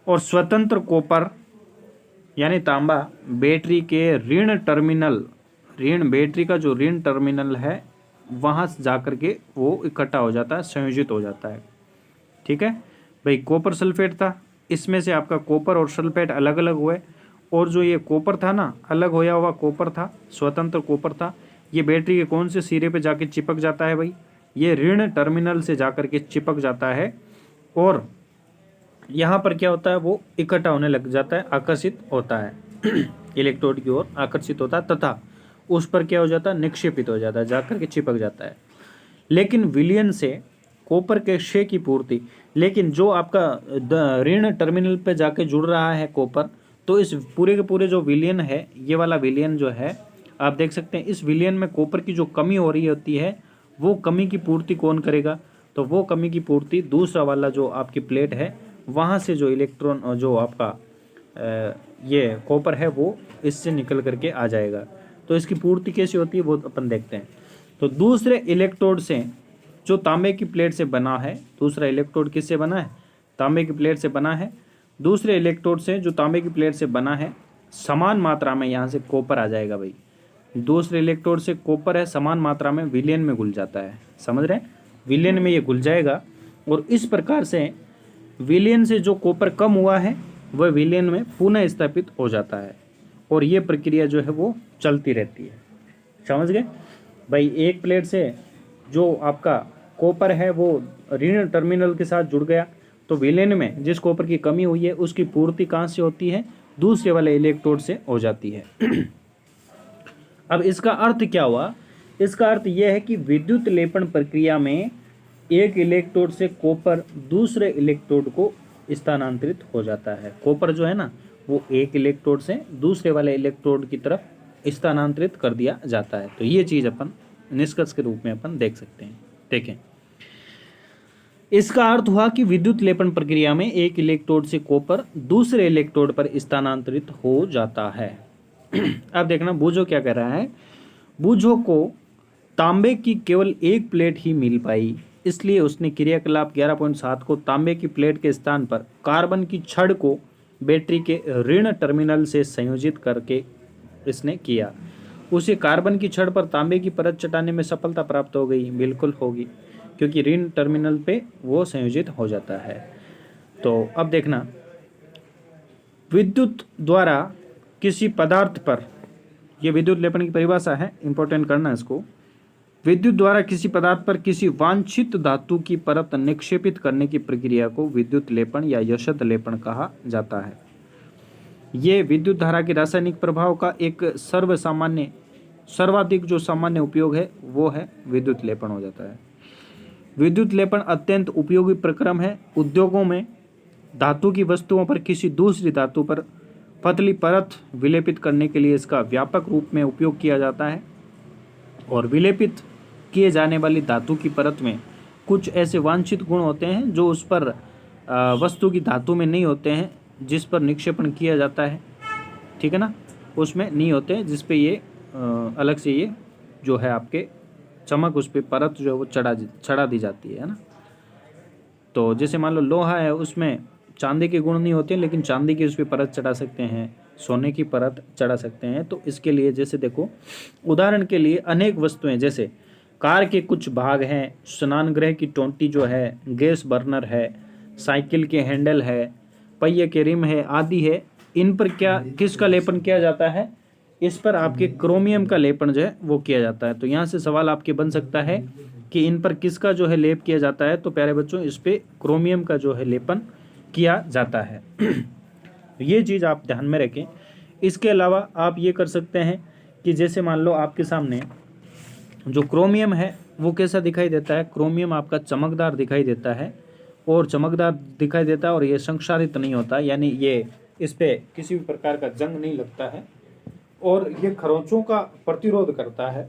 और स्वतंत्र कॉपर यानी तांबा बैटरी के बैटरी का जो ऋण टर्मिनल है वहाँ से जाकर के वो इकट्ठा हो जाता है, संयोजित हो जाता है। ठीक है, भाई कॉपर सल्फेट था, इसमें से आपका कॉपर और सल्फेट अलग अलग हुए, और जो ये कॉपर था ना, अलग होया हुआ कॉपर था, स्वतंत्र कॉपर था, ये बैटरी के कौन से सिरे पे जाके चिपक जाता है भाई, ये ऋण टर्मिनल से जाकर के चिपक जाता है, और यहाँ पर क्या होता है, वो इकट्ठा होने लग जाता है, आकर्षित होता है इलेक्ट्रोड की ओर आकर्षित होता है, तथा उस पर क्या हो जाता है, निक्षेपित हो जाता है, जाकर के चिपक जाता है। लेकिन विलयन से कॉपर के क्षय की पूर्ति, लेकिन जो आपका ऋण टर्मिनल पे जाके जुड़ रहा है कॉपर, तो इस पूरे के पूरे जो विलयन है, ये वाला विलयन जो है आप देख सकते हैं, इस विलयन में कॉपर की जो कमी हो रही होती है, वो कमी की पूर्ति कौन करेगा, तो वो कमी की पूर्ति दूसरा वाला जो आपकी प्लेट है, वहाँ से जो इलेक्ट्रॉन जो आपका ये कॉपर है वो इससे निकल करके आ जाएगा। तो इसकी पूर्ति कैसी होती है वो अपन देखते हैं। तो दूसरे इलेक्ट्रोड से जो तांबे की प्लेट से बना है, दूसरा इलेक्ट्रोड किससे बना है, तांबे की प्लेट से बना है, दूसरे इलेक्ट्रोड से जो तांबे की प्लेट से बना है, समान मात्रा में यहाँ से कॉपर आ जाएगा भाई, दूसरे इलेक्ट्रोड से कॉपर है, समान मात्रा में विलयन में घुल जाता है, समझ रहे हैं, विलयन में ये घुल जाएगा, और इस प्रकार से विलयन से जो कॉपर कम हुआ है वह विलयन में पुनः स्थापित हो जाता है, और ये प्रक्रिया जो है वो चलती रहती है, समझ गए भाई। एक प्लेट से जो आपका कॉपर है वो ऋण टर्मिनल के साथ जुड़ गया, तो विलयन में जिस कॉपर की कमी हुई है उसकी पूर्ति कहाँ से होती है, दूसरे वाले इलेक्ट्रोड से हो जाती है अब इसका अर्थ क्या हुआ, इसका अर्थ यह है कि विद्युत लेपन प्रक्रिया में एक इलेक्ट्रोड से कॉपर दूसरे इलेक्ट्रोड को स्थानांतरित हो जाता है। कॉपर जो है ना वो एक इलेक्ट्रोड से दूसरे वाले इलेक्ट्रोड की तरफ स्थानांतरित कर दिया जाता है। तो ये चीज़ अपन निष्कर्ष के रूप में अपन देख सकते हैं। देखें, इसका अर्थ हुआ कि विद्युत लेपन प्रक्रिया में एक इलेक्ट्रोड से कॉपर दूसरे इलेक्ट्रोड पर स्थानांतरित हो जाता है अब देखना बूझो क्या कह रहा है, बूझो को तांबे की केवल एक प्लेट ही मिल पाई, इसलिए उसने क्रियाकलाप 11.7 को तांबे की प्लेट के स्थान पर कार्बन की छड़ को बैटरी के ऋण टर्मिनल से संयोजित करके इसने किया। उसे कार्बन की छड़ पर तांबे की परत चटाने में सफलता प्राप्त हो गई, बिल्कुल होगी, क्योंकि ऋण टर्मिनल पे वो संयोजित हो जाता है। तो अब देखना, विद्युत द्वारा किसी पदार्थ पर, यह विद्युत लेपन की परिभाषा है, इंपॉर्टेंट करना इसको, विद्युत द्वारा किसी पदार्थ पर किसी वांछित धातु की परत निक्षेपित करने की प्रक्रिया को विद्युत लेपन या यशद लेपन कहा जाता है। ये विद्युत धारा के रासायनिक प्रभाव का एक सर्वाधिक जो सामान्य उपयोग है वो है विद्युत लेपन हो जाता है। विद्युत लेपन अत्यंत उपयोगी प्रक्रम है। उद्योगों में धातु की वस्तुओं पर किसी दूसरी धातु पर पतली परत विलेपित करने के लिए इसका व्यापक रूप में उपयोग किया जाता है, और विलेपित किए जाने वाली धातु की परत में कुछ ऐसे वांछित गुण होते हैं जो उस पर वस्तु की धातु में नहीं होते हैं जिस पर निक्षेपण किया जाता है, ठीक है ना, उसमें नहीं होते हैं, जिस पे ये अलग से ये जो है आपके चमक उस पर परत जो है वो चढ़ा दी जाती है ना। तो जैसे मान लो लोहा है, उसमें चांदी के गुण नहीं होते हैं, लेकिन चांदी की उस पर परत चढ़ा सकते हैं, सोने की परत चढ़ा सकते हैं। तो इसके लिए जैसे देखो, उदाहरण के लिए अनेक वस्तुएं, जैसे कार के कुछ भाग हैं, स्नानगृह की टोंटी जो है, गैस बर्नर है, साइकिल के हैंडल है, पहिए के रिम है आदि है, इन पर क्या किसका लेपन किया जाता है, इस पर आपके क्रोमियम का लेपन जो है वो किया जाता है। तो यहाँ से सवाल आपके बन सकता है कि इन पर किसका जो है लेप किया जाता है, तो प्यारे बच्चों इस पे क्रोमियम का जो है लेपन किया जाता है ये चीज़ आप ध्यान में रखें। इसके अलावा आप ये कर सकते हैं कि जैसे मान लो आपके सामने जो क्रोमियम है वो कैसा दिखाई देता है, क्रोमियम आपका चमकदार दिखाई देता है, और चमकदार दिखाई देता है, और ये संक्षारित नहीं होता, यानी ये इस पे किसी भी प्रकार का जंग नहीं लगता है, और ये खरोंचों का प्रतिरोध करता है।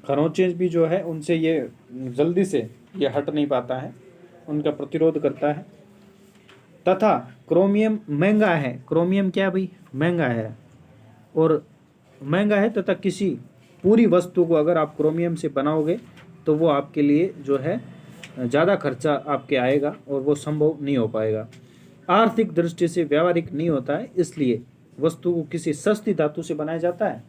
खरोंचे भी जो है उनसे ये जल्दी से ये हट नहीं पाता है, उनका प्रतिरोध करता है। तथा क्रोमियम महंगा है, क्रोमियम क्या भाई महंगा है, और महंगा है तथा किसी पूरी वस्तु को अगर आप क्रोमियम से बनाओगे तो वो आपके लिए जो है ज़्यादा खर्चा आपके आएगा और वो संभव नहीं हो पाएगा, आर्थिक दृष्टि से व्यावहारिक नहीं होता है। इसलिए वस्तु को किसी सस्ती धातु से बनाया जाता है,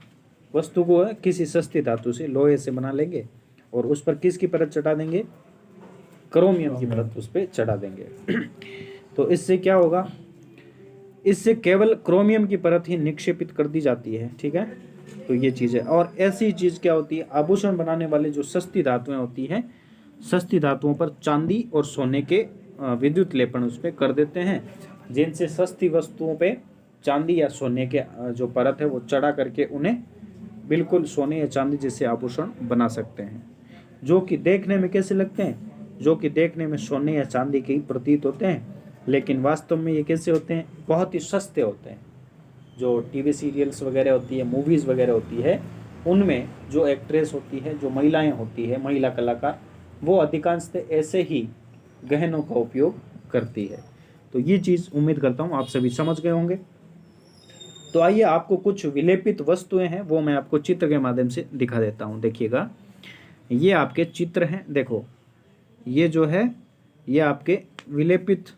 वस्तु को किसी सस्ती धातु से, लोहे से बना लेंगे, और उस पर किसकी परत चढ़ा देंगे, क्रोमियम की परत उस पर चढ़ा देंगे तो इससे क्या होगा, इससे केवल क्रोमियम की परत ही निक्षेपित कर दी जाती है। ठीक है, तो ये चीज़ है। और ऐसी चीज़ क्या होती है, आभूषण बनाने वाले जो सस्ती धातुएं होती हैं, सस्ती धातुओं पर चांदी और सोने के विद्युत लेपन उस पर कर देते हैं, जिनसे सस्ती वस्तुओं पे चांदी या सोने के जो परत है वो चढ़ा करके उन्हें बिल्कुल सोने या चांदी जैसे आभूषण बना सकते हैं, जो कि देखने में कैसे लगते हैं, जो कि देखने में सोने या चांदी के ही प्रतीत होते हैं, लेकिन वास्तव में ये कैसे होते हैं, बहुत ही सस्ते होते हैं। जो टीवी सीरियल्स वगैरह होती है, मूवीज़ वगैरह होती है, उनमें जो एक्ट्रेस होती है, जो महिलाएं होती है, महिला कलाकार, वो अधिकांशतः ऐसे ही गहनों का उपयोग करती है। तो ये चीज़ उम्मीद करता हूँ आप सभी समझ गए होंगे। तो आइए आपको कुछ विलेपित वस्तुएं हैं वो मैं आपको चित्र के माध्यम से दिखा देता हूँ। देखिएगा, ये आपके चित्र हैं। देखो, ये जो है ये आपके विलेपित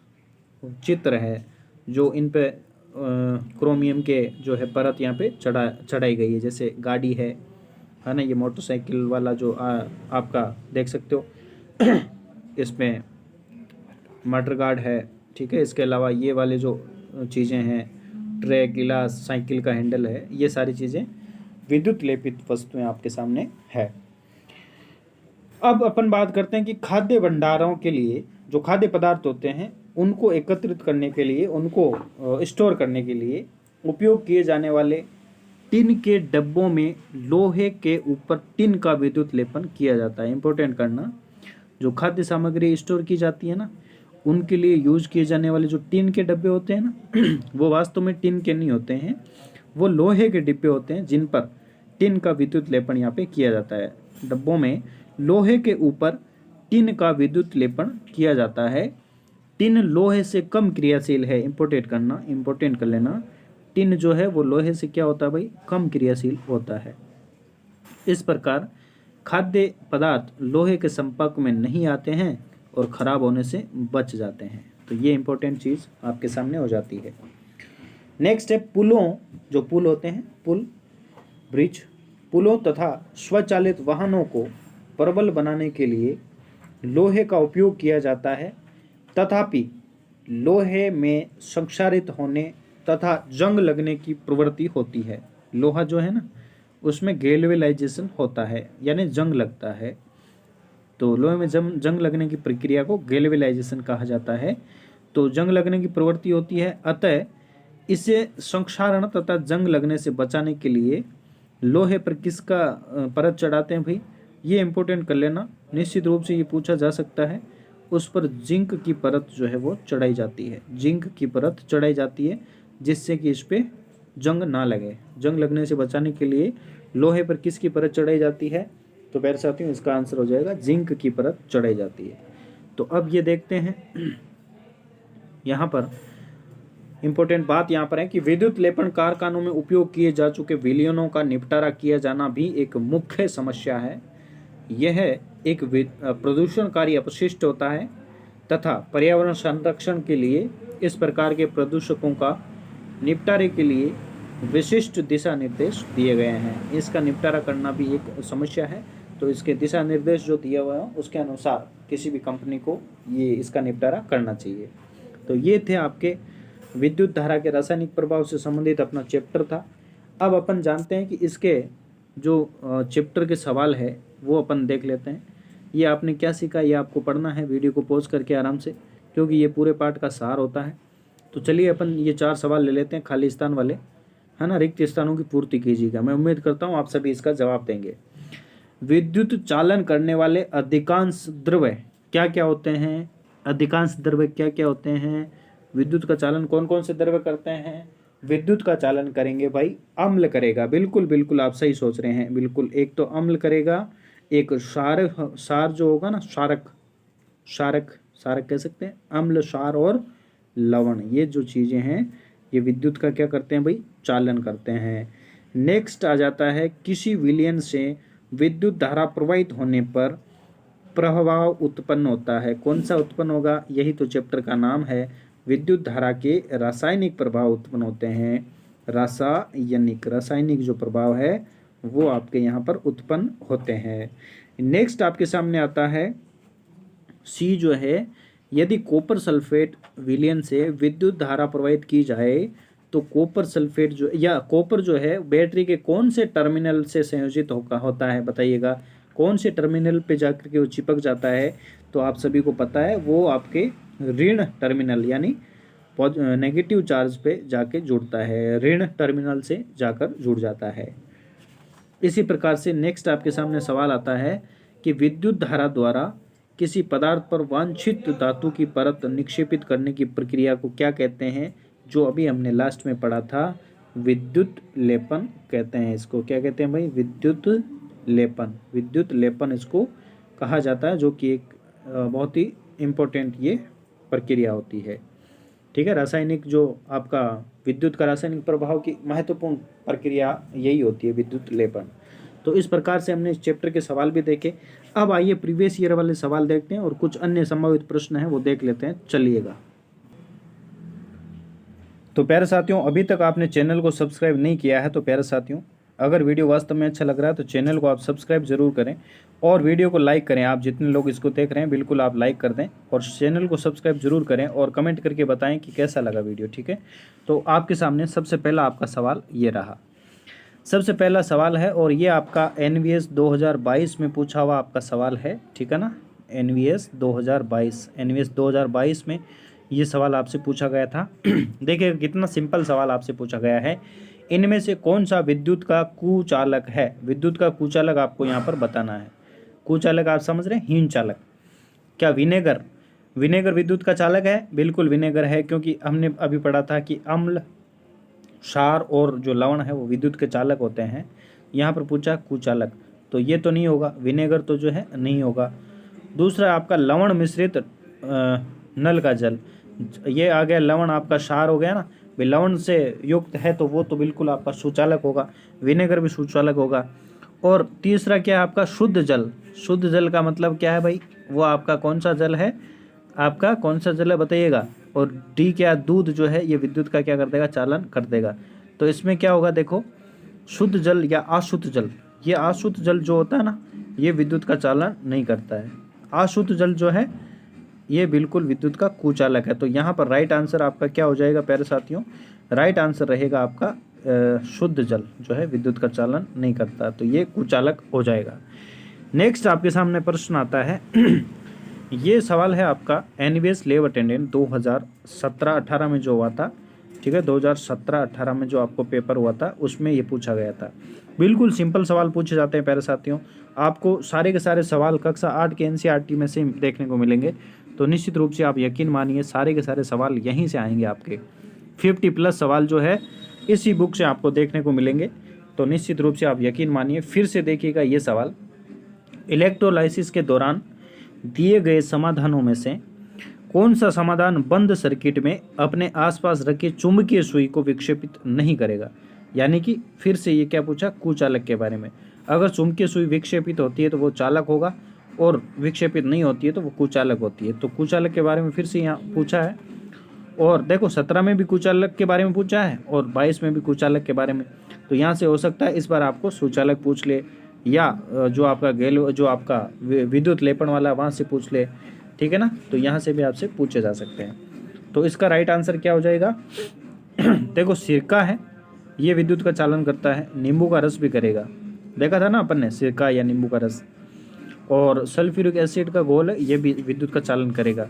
चित्र है, जो इन पे क्रोमियम के जो है परत यहाँ पे चढ़ाई गई है। जैसे गाड़ी है ना, ये मोटरसाइकिल वाला जो आपका देख सकते हो इसमें मटर गार्ड है। ठीक है, इसके अलावा ये वाले जो चीज़ें हैं, ट्रे, गिलास, साइकिल का हैंडल है, ये सारी चीज़ें विद्युत लेपित वस्तुएं आपके सामने है। अब अपन बात करते हैं कि खाद्य भंडारों के लिए जो खाद्य पदार्थ होते हैं उनको एकत्रित करने के लिए, उनको स्टोर करने के लिए उपयोग किए जाने वाले टिन के डब्बों में लोहे के ऊपर टिन का विद्युत लेपन किया जाता है। इंपॉर्टेंट करना, जो खाद्य सामग्री स्टोर की जाती है ना, उनके लिए यूज किए जाने वाले जो टिन के डब्बे होते हैं ना वो वास्तव में टिन के नहीं होते हैं, वो लोहे के डिब्बे होते हैं जिन पर टिन का विद्युत लेपन यहाँ पे किया जाता है। डब्बों में लोहे के ऊपर टिन का विद्युत लेपन किया जाता है। टिन लोहे से कम क्रियाशील है। इंपोर्टेंट करना, इंपोर्टेंट कर लेना, टिन जो है वो लोहे से क्या होता है भाई, कम क्रियाशील होता है। इस प्रकार खाद्य पदार्थ लोहे के संपर्क में नहीं आते हैं और ख़राब होने से बच जाते हैं। तो ये इंपॉर्टेंट चीज़ आपके सामने हो जाती है। नेक्स्ट है पुलों, जो पुल होते हैं, पुल, ब्रिज, पुलों तथा स्वचालित वाहनों को प्रबल बनाने के लिए लोहे का उपयोग किया जाता है। तथापि लोहे में संक्षारित होने तथा जंग लगने की प्रवृत्ति होती है। लोहा जो है ना, उसमें गैल्वेनाइजेशन होता है, यानी जंग लगता है। तो लोहे में जंग लगने की प्रक्रिया को गैल्वेनाइजेशन कहा जाता है। तो जंग लगने की प्रवृत्ति होती है, अतः इसे संक्षारण तथा जंग लगने से बचाने के लिए लोहे पर किसका परत चढ़ाते हैं भाई, ये इंपॉर्टेंट कर लेना। निश्चित रूप से ये पूछा जा सकता है। उस पर जिंक की परत जो है वो चढ़ाई जाती है, जिंक की परत चढ़ाई जाती है, जिससे कि इस पर जंग ना लगे। जंग लगने से बचाने के लिए लोहे पर किसकी परत चढ़ाई जाती है, तो प्यारे साथियों इसका आंसर हो जाएगा जिंक की परत चढ़ाई जाती है। तो अब ये देखते हैं यहाँ पर इंपॉर्टेंट बात यहाँ पर है कि विद्युत लेपन कारखानों में उपयोग किए जा चुके विलयनों का निपटारा किया जाना भी एक मुख्य समस्या है। यह एक प्रदूषणकारी अपशिष्ट होता है तथा पर्यावरण संरक्षण के लिए इस प्रकार के प्रदूषकों का निपटारे के लिए विशिष्ट दिशा निर्देश दिए गए हैं। इसका निपटारा करना भी एक समस्या है, तो इसके दिशा निर्देश जो दिया हुआ है उसके अनुसार किसी भी कंपनी को ये इसका निपटारा करना चाहिए। तो ये थे आपके विद्युत धारा के रासायनिक प्रभाव से संबंधित अपना चैप्टर था। अब अपन जानते हैं कि इसके जो चैप्टर के सवाल है वो अपन देख लेते हैं। ये आपने क्या सीखा, ये आपको पढ़ना है, वीडियो को पॉज करके आराम से, क्योंकि ये पूरे पाठ का सार होता है। तो चलिए अपन ये 4 सवाल ले लेते हैं, खाली स्थान वाले, है ना, रिक्त स्थानों की पूर्ति कीजिएगा। मैं उम्मीद करता हूँ आप सभी इसका जवाब देंगे। विद्युत चालन करने वाले अधिकांश द्रव्य क्या क्या होते हैं, अधिकांश द्रव्य क्या क्या होते हैं, विद्युत का चालन कौन कौन से द्रव्य करते हैं। विद्युत का चालन करेंगे भाई अम्ल करेगा, बिल्कुल बिल्कुल आप सही सोच रहे हैं, बिल्कुल। एक तो अम्ल करेगा, एक सार जो होगा ना, क्षारक कह सकते हैं, अम्ल, क्षार और लवण, ये जो चीज़ें हैं ये विद्युत का क्या करते हैं भाई, चालन करते हैं। नेक्स्ट आ जाता है किसी विलयन से विद्युत धारा प्रवाहित होने पर प्रभाव उत्पन्न होता है। कौन सा उत्पन्न होगा, यही तो चैप्टर का नाम है। विद्युत धारा के रासायनिक प्रभाव उत्पन्न होते हैं। रासायनिक जो प्रभाव है वो आपके यहाँ पर उत्पन्न होते हैं। नेक्स्ट आपके सामने आता है सी जो है, यदि कॉपर सल्फेट विलयन से विद्युत धारा प्रवाहित की जाए तो कॉपर सल्फेट जो या कॉपर जो है बैटरी के कौन से टर्मिनल से संयोजित होता है, बताइएगा कौन से टर्मिनल पे जाकर के वो चिपक जाता है। तो आप सभी को पता है वो आपके ऋण टर्मिनल यानी नेगेटिव चार्ज पे जाके जुड़ता है, ऋण टर्मिनल से जाकर जुड़ जाता है। इसी प्रकार से नेक्स्ट आपके सामने सवाल आता है कि विद्युत धारा द्वारा किसी पदार्थ पर वांछित धातु की परत निक्षेपित करने की प्रक्रिया को क्या कहते हैं, जो अभी हमने लास्ट में पढ़ा था, विद्युत लेपन कहते हैं। इसको क्या कहते हैं भाई, विद्युत लेपन। विद्युत लेपन इसको कहा जाता है, जो कि एक बहुत ही इम्पोर्टेंट ये प्रक्रिया होती है। ठीक है, रासायनिक जो आपका विद्युत का रासायनिक प्रभाव की महत्वपूर्ण प्रक्रिया यही होती है, विद्युत लेपन। तो इस प्रकार से हमने इस चैप्टर के सवाल भी देखे। अब आइए प्रीवियस ईयर वाले सवाल देखते हैं और कुछ अन्य संभावित प्रश्न हैं वो देख लेते हैं, चलिएगा। तो प्यारे साथियों, अभी तक आपने चैनल को सब्सक्राइब नहीं किया है तो प्यारे साथियों, अगर वीडियो वास्तव में अच्छा लग रहा है तो चैनल को आप सब्सक्राइब जरूर करें और वीडियो को लाइक करें। आप जितने लोग इसको देख रहे हैं बिल्कुल आप लाइक कर दें और चैनल को सब्सक्राइब जरूर करें और कमेंट करके बताएं कि कैसा लगा वीडियो। ठीक है, तो आपके सामने सबसे पहला आपका सवाल ये रहा। सबसे पहला सवाल है और ये आपका NVS 2022 में पूछा हुआ आपका सवाल है। ठीक है ना, NVS 2022 में ये सवाल आपसे पूछा गया था। देखिए कितना सिंपल सवाल आपसे पूछा गया है। इनमें से कौन सा विद्युत का कुचालक है? विद्युत का कुचालक आपको यहाँ पर बताना है। कुचालक आप समझ रहे हैं, हीन चालक। क्या विनेगर? विनेगर विद्युत का चालक है? बिल्कुल विनेगर है, क्योंकि हमने अभी पढ़ा था कि अम्ल, क्षार और जो लवण है वो विद्युत के चालक होते हैं। यहाँ पर पूछा कुचालक, तो ये तो नहीं होगा, विनेगर तो जो है नहीं होगा। दूसरा आपका लवण मिश्रित नल का जल, ये आ गया लवण, आपका क्षार हो गया ना, भाई लवण से युक्त है तो वो तो बिल्कुल आपका सुचालक होगा, विनेगर भी सुचालक होगा। और तीसरा क्या है आपका शुद्ध जल। शुद्ध जल का मतलब क्या है भाई, वो आपका कौन सा जल है, आपका कौन सा जल है बताइएगा। और डी क्या, दूध जो है ये विद्युत का क्या कर देगा, चालन कर देगा। तो इसमें क्या होगा, देखो शुद्ध जल या अशुद्ध जल, ये अशुद्ध जल जो होता है ना ये विद्युत का चालन नहीं करता है। अशुद्ध जल जो है ये बिल्कुल विद्युत का कुचालक है। तो यहाँ पर राइट आंसर आपका क्या हो जाएगा प्यारे साथियों, राइट आंसर रहेगा आपका शुद्ध जल जो है विद्युत का चालन नहीं करता, तो ये कुचालक हो जाएगा। नेक्स्ट आपके सामने प्रश्न आता है। ये सवाल है आपका NVS लैब अटेंडेंट 2017-18 में जो हुआ था। ठीक है, 2017-18 में जो आपको पेपर हुआ था उसमें ये पूछा गया था। बिल्कुल सिंपल सवाल पूछे जाते हैं प्यारे साथियों। आपको सारे के सारे सवाल कक्षा 8 के NCERT में से देखने को मिलेंगे, तो निश्चित रूप से आप यकीन मानिए सारे के सारे सवाल यहीं से आएंगे। आपके 50+ सवाल जो है इसी बुक से आपको देखने को मिलेंगे, तो निश्चित रूप से आप यकीन मानिए। फिर से देखिएगा ये सवाल, इलेक्ट्रोलाइसिस के दौरान दिए गए समाधानों में से कौन सा समाधान बंद सर्किट में अपने आसपास रखे चुंबकीय सुई को विक्षेपित नहीं करेगा। यानी कि फिर से ये क्या पूछा, कुचालक के बारे में। अगर चुंबकीय सुई विक्षेपित होती है तो वो चालक होगा और विक्षेपित नहीं होती है तो वो कुचालक होती है। तो कुचालक के बारे में फिर से यहाँ पूछा है। और देखो 17 में भी कुचालक के बारे में पूछा है और 22 में भी कुचालक के बारे में। तो यहाँ से हो सकता है इस बार आपको सुचालक पूछ ले, या जो आपका जो आपका विद्युत लेपन वाला वहाँ से पूछ ले। ठीक है ना, तो यहाँ से भी आपसे पूछे जा सकते हैं। तो इसका राइट आंसर क्या हो जाएगा, देखो सिरका है ये विद्युत का चालन करता है, नींबू का रस भी करेगा, देखा था ना अपन ने, सिरका या नींबू का रस। और सल्फ्यूरिक एसिड का घोल है ये भी विद्युत का चालन करेगा।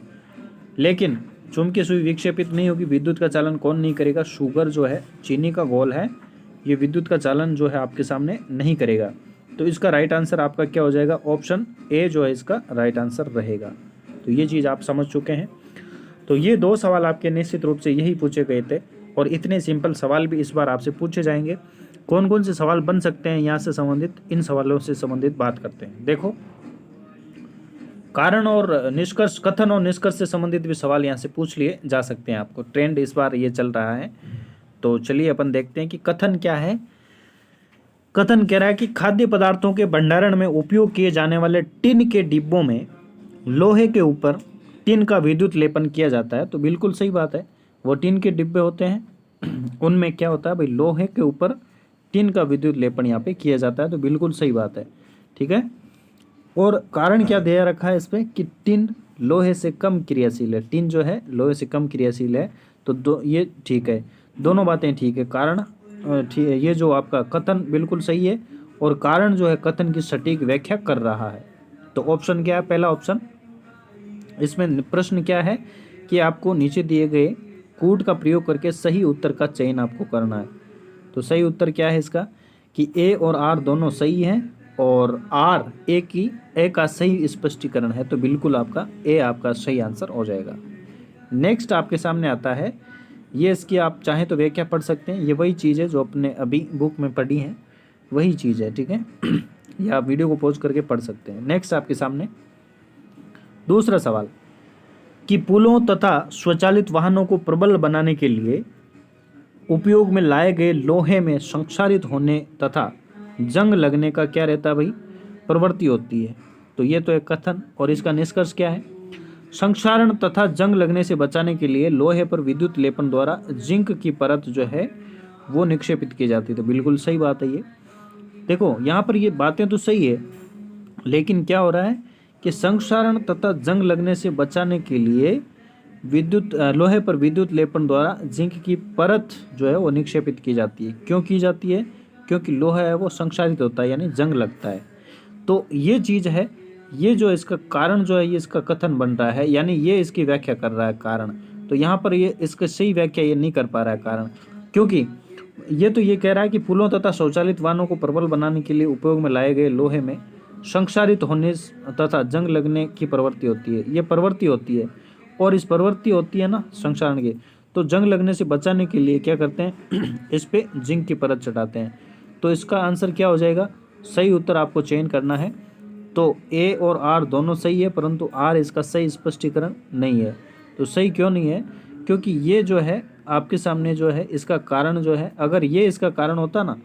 लेकिन चुंबकीय सुई विक्षेपित नहीं होगी, विद्युत का चालन कौन नहीं करेगा, शुगर जो है, चीनी का घोल है, ये विद्युत का चालन जो है आपके सामने नहीं करेगा। तो इसका राइट आंसर आपका क्या हो जाएगा, ऑप्शन ए जो है इसका राइट आंसर रहेगा। तो ये चीज़ आप समझ चुके हैं। तो ये 2 सवाल आपके निश्चित रूप से यही पूछे गए थे और इतने सिंपल सवाल भी इस बार आपसे पूछे जाएंगे। कौन कौन से सवाल बन सकते हैं यहाँ से संबंधित, इन सवालों से संबंधित बात करते हैं। देखो कारण और निष्कर्ष, कथन और निष्कर्ष से संबंधित भी सवाल यहाँ से पूछ लिए जा सकते हैं। आपको ट्रेंड इस बार ये चल रहा है। तो चलिए अपन देखते हैं कि कथन क्या है। कथन कह रहा है कि खाद्य पदार्थों के भंडारण में उपयोग किए जाने वाले टिन के डिब्बों में लोहे के ऊपर टिन का विद्युत लेपन किया जाता है। तो बिल्कुल सही बात है, वो टिन के डिब्बे होते हैं उनमें क्या होता है भाई, लोहे के ऊपर टिन का विद्युत लेपन यहाँ पे किया जाता है। तो बिल्कुल सही बात है। ठीक है, और कारण क्या दिया रखा है इस पर कि टिन लोहे से कम क्रियाशील है, टिन जो है लोहे से कम क्रियाशील है, तो दो ये ठीक है, दोनों बातें ठीक है। कारण ठीक है, ये जो आपका कथन बिल्कुल सही है, और कारण जो है कथन की सटीक व्याख्या कर रहा है। तो ऑप्शन क्या है, पहला ऑप्शन। इसमें प्रश्न क्या है कि आपको नीचे दिए गए कूट का प्रयोग करके सही उत्तर का चयन आपको करना है। तो सही उत्तर क्या है इसका, कि ए और आर दोनों सही हैं, और आर ए का सही स्पष्टीकरण है, तो बिल्कुल आपका ए आपका सही आंसर हो जाएगा। नेक्स्ट आपके सामने आता है, ये इसकी आप चाहें तो व्याख्या पढ़ सकते हैं, ये वही चीज़ है जो अपने अभी बुक में पढ़ी है, वही चीज़ है, ठीक है। या आप वीडियो को पॉज करके पढ़ सकते हैं। नेक्स्ट आपके सामने दूसरा सवाल, कि पुलों तथा स्वचालित वाहनों को प्रबल बनाने के लिए उपयोग में लाए गए लोहे में संक्षारित होने तथा जंग लगने का क्या रहता है भाई, प्रवृत्ति होती है। तो ये तो एक कथन, और इसका निष्कर्ष क्या है, संक्षारण तथा जंग लगने से बचाने के लिए लोहे पर विद्युत लेपन द्वारा जिंक की परत जो है वो निक्षेपित की जाती है। तो बिल्कुल सही बात है ये। देखो यहाँ पर ये बातें तो सही है, लेकिन क्या हो रहा है कि संक्षारण तथा जंग लगने से बचाने के लिए लोहे पर विद्युत लेपन द्वारा जिंक की परत जो है वो निक्षेपित की जाती है। क्यों की जाती है, क्योंकि लोहा है वो संक्षारित होता है, यानी जंग लगता है। तो ये चीज़ है, ये जो इसका कारण जो है ये इसका कथन बन रहा है, यानी ये इसकी व्याख्या कर रहा है कारण। तो यहाँ पर ये इसका सही व्याख्या ये नहीं कर पा रहा है कारण, क्योंकि ये तो ये कह रहा है कि पुलों तथा शौचालित वाहनों को प्रबल बनाने के लिए उपयोग में लाए गए लोहे में संक्षारित होने तथा जंग लगने की प्रवृत्ति होती है, ये प्रवृत्ति होती है, और इस प्रवृत्ति होती है ना संक्षारण की, तो जंग लगने से बचाने के लिए क्या करते हैं, इस पे जिंक की परत चढ़ाते हैं। तो इसका आंसर क्या हो जाएगा, सही उत्तर आपको चयन करना है। तो ए और आर दोनों सही है, परंतु आर इसका सही स्पष्टीकरण नहीं है। तो सही क्यों नहीं है, क्योंकि ये जो है आपके सामने जो है इसका कारण जो है, अगर ये इसका कारण होता ना,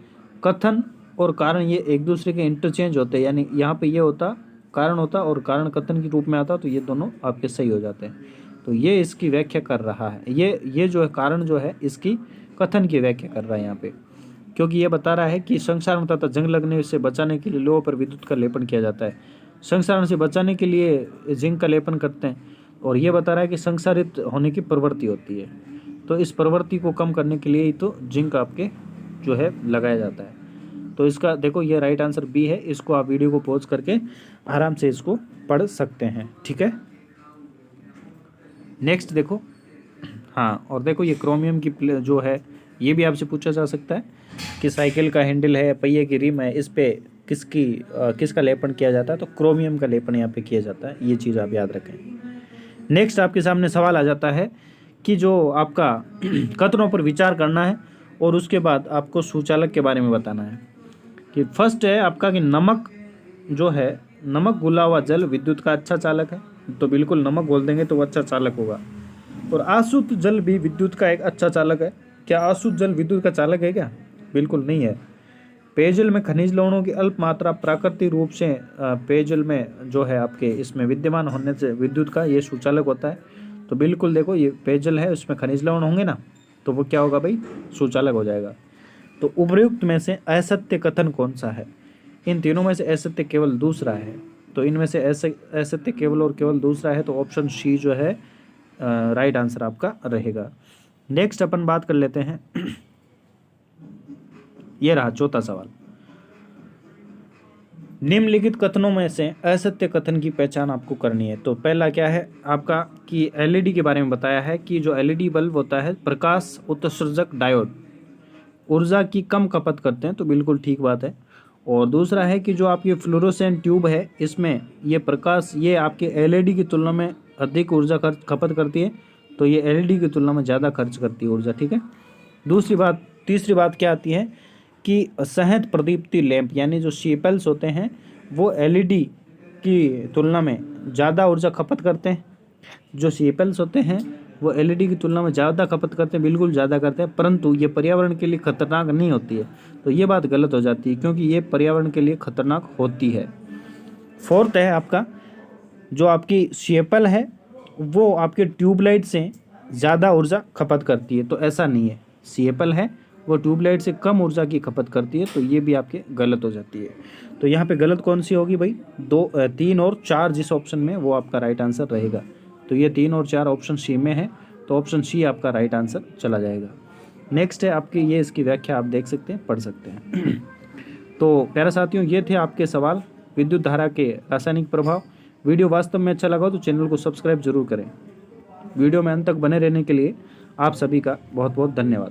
कथन और कारण ये एक दूसरे के इंटरचेंज होते, यानी यहाँ पे ये होता कारण होता और कारण कथन के रूप में आता, तो ये दोनों आपके सही हो जाते हैं। तो ये इसकी व्याख्या कर रहा है, ये जो है कारण जो है इसकी कथन की व्याख्या कर रहा है यहाँ पे, क्योंकि ये बता रहा है कि संक्षारण तथा जंग लगने से बचाने के लिए लोहे पर विद्युत का लेपन किया जाता है। संक्षारण से बचाने के लिए जिंक का लेपन करते हैं, और ये बता रहा है कि संक्षारित होने की प्रवृत्ति होती है, तो इस प्रवृत्ति को कम करने के लिए ही तो जिंक आपके जो है लगाया जाता है। तो इसका देखो ये राइट आंसर बी है। इसको आप वीडियो को पॉज करके आराम से इसको पढ़ सकते हैं, ठीक है। नेक्स्ट देखो, हाँ, और देखो ये क्रोमियम की जो है ये भी आपसे पूछा जा सकता है कि साइकिल का हैंडल है, पहिए की रिम है, इस पे किसका लेपन किया जाता है, तो क्रोमियम का लेपन यहाँ पे किया जाता है, ये चीज़ आप याद रखें। नेक्स्ट आपके सामने सवाल आ जाता है कि जो आपका कथनों पर विचार करना है, और उसके बाद आपको सुचालक के बारे में बताना है। कि फर्स्ट है आपका कि नमक जो है, नमक घुला हुआ जल विद्युत का अच्छा चालक है, तो बिल्कुल नमक घोल देंगे तो वो अच्छा चालक होगा। और आशुद्ध जल भी विद्युत का एक अच्छा चालक है। क्या आशुद्ध जल विद्युत का चालक है क्या, बिल्कुल नहीं है। पेयजल में खनिज लवणों की अल्प मात्रा प्राकृतिक रूप से पेयजल में जो है आपके इसमें विद्यमान होने से विद्युत का ये सुचालक होता है। तो बिल्कुल देखो ये पेयजल है, उसमें खनिज लवण होंगे ना, तो वो क्या होगा भाई, सुचालक हो जाएगा। तो उपर्युक्त में से असत्य कथन कौन सा है, इन तीनों में से असत्य केवल दूसरा है। तो इनमें से असत्य केवल और केवल दूसरा है, तो ऑप्शन सी जो है राइट आंसर आपका रहेगा। नेक्स्ट अपन बात कर लेते हैं ये रहा चौथा सवाल, निम्नलिखित कथनों में से असत्य कथन की पहचान आपको करनी है। तो पहला क्या है आपका कि एलईडी के बारे में बताया है कि जो एलईडी बल्ब होता है प्रकाश उत्सर्जक डायोड ऊर्जा की कम खपत करते हैं, तो बिल्कुल ठीक बात है। और दूसरा है कि जो आपकी फ्लोरोसेंट ट्यूब है इसमें ये प्रकाश ये आपके एलईडी की तुलना में अधिक ऊर्जा खपत करती है, तो ये एलईडी की तुलना में ज़्यादा खर्च करती है ऊर्जा, ठीक है। तीसरी बात क्या आती है कि सहज प्रदीप्ति लैंप यानी जो सीपेल्स होते हैं वो एलईडी की तुलना में ज़्यादा ऊर्जा खपत करते हैं। जो सीपेल्स होते हैं वो एलईडी की तुलना में ज़्यादा खपत करते हैं, बिल्कुल ज़्यादा करते हैं, परंतु ये पर्यावरण के लिए खतरनाक नहीं होती है। तो ये बात गलत हो जाती है, क्योंकि ये पर्यावरण के लिए खतरनाक होती है। फोर्थ है आपका जो आपकी सीपेल है वो आपके ट्यूबलाइट से ज़्यादा ऊर्जा खपत करती है, तो ऐसा नहीं है। सीपेल है वो ट्यूबलाइट से कम ऊर्जा की खपत करती है, तो ये भी आपके गलत हो जाती है। तो यहाँ पे गलत कौन सी होगी भाई? 3 और 4 जिस ऑप्शन में, वो आपका राइट आंसर रहेगा। तो ये 3 और 4 ऑप्शन सी में है, तो ऑप्शन सी आपका राइट आंसर चला जाएगा। नेक्स्ट है आपकी, ये इसकी व्याख्या आप देख सकते हैं, पढ़ सकते हैं। तो प्यारे साथियों, ये थे आपके सवाल विद्युत धारा के रासायनिक प्रभाव। वीडियो वास्तव में अच्छा लगा तो चैनल को सब्सक्राइब जरूर करें। वीडियो में अंत तक बने रहने के लिए आप सभी का बहुत बहुत धन्यवाद।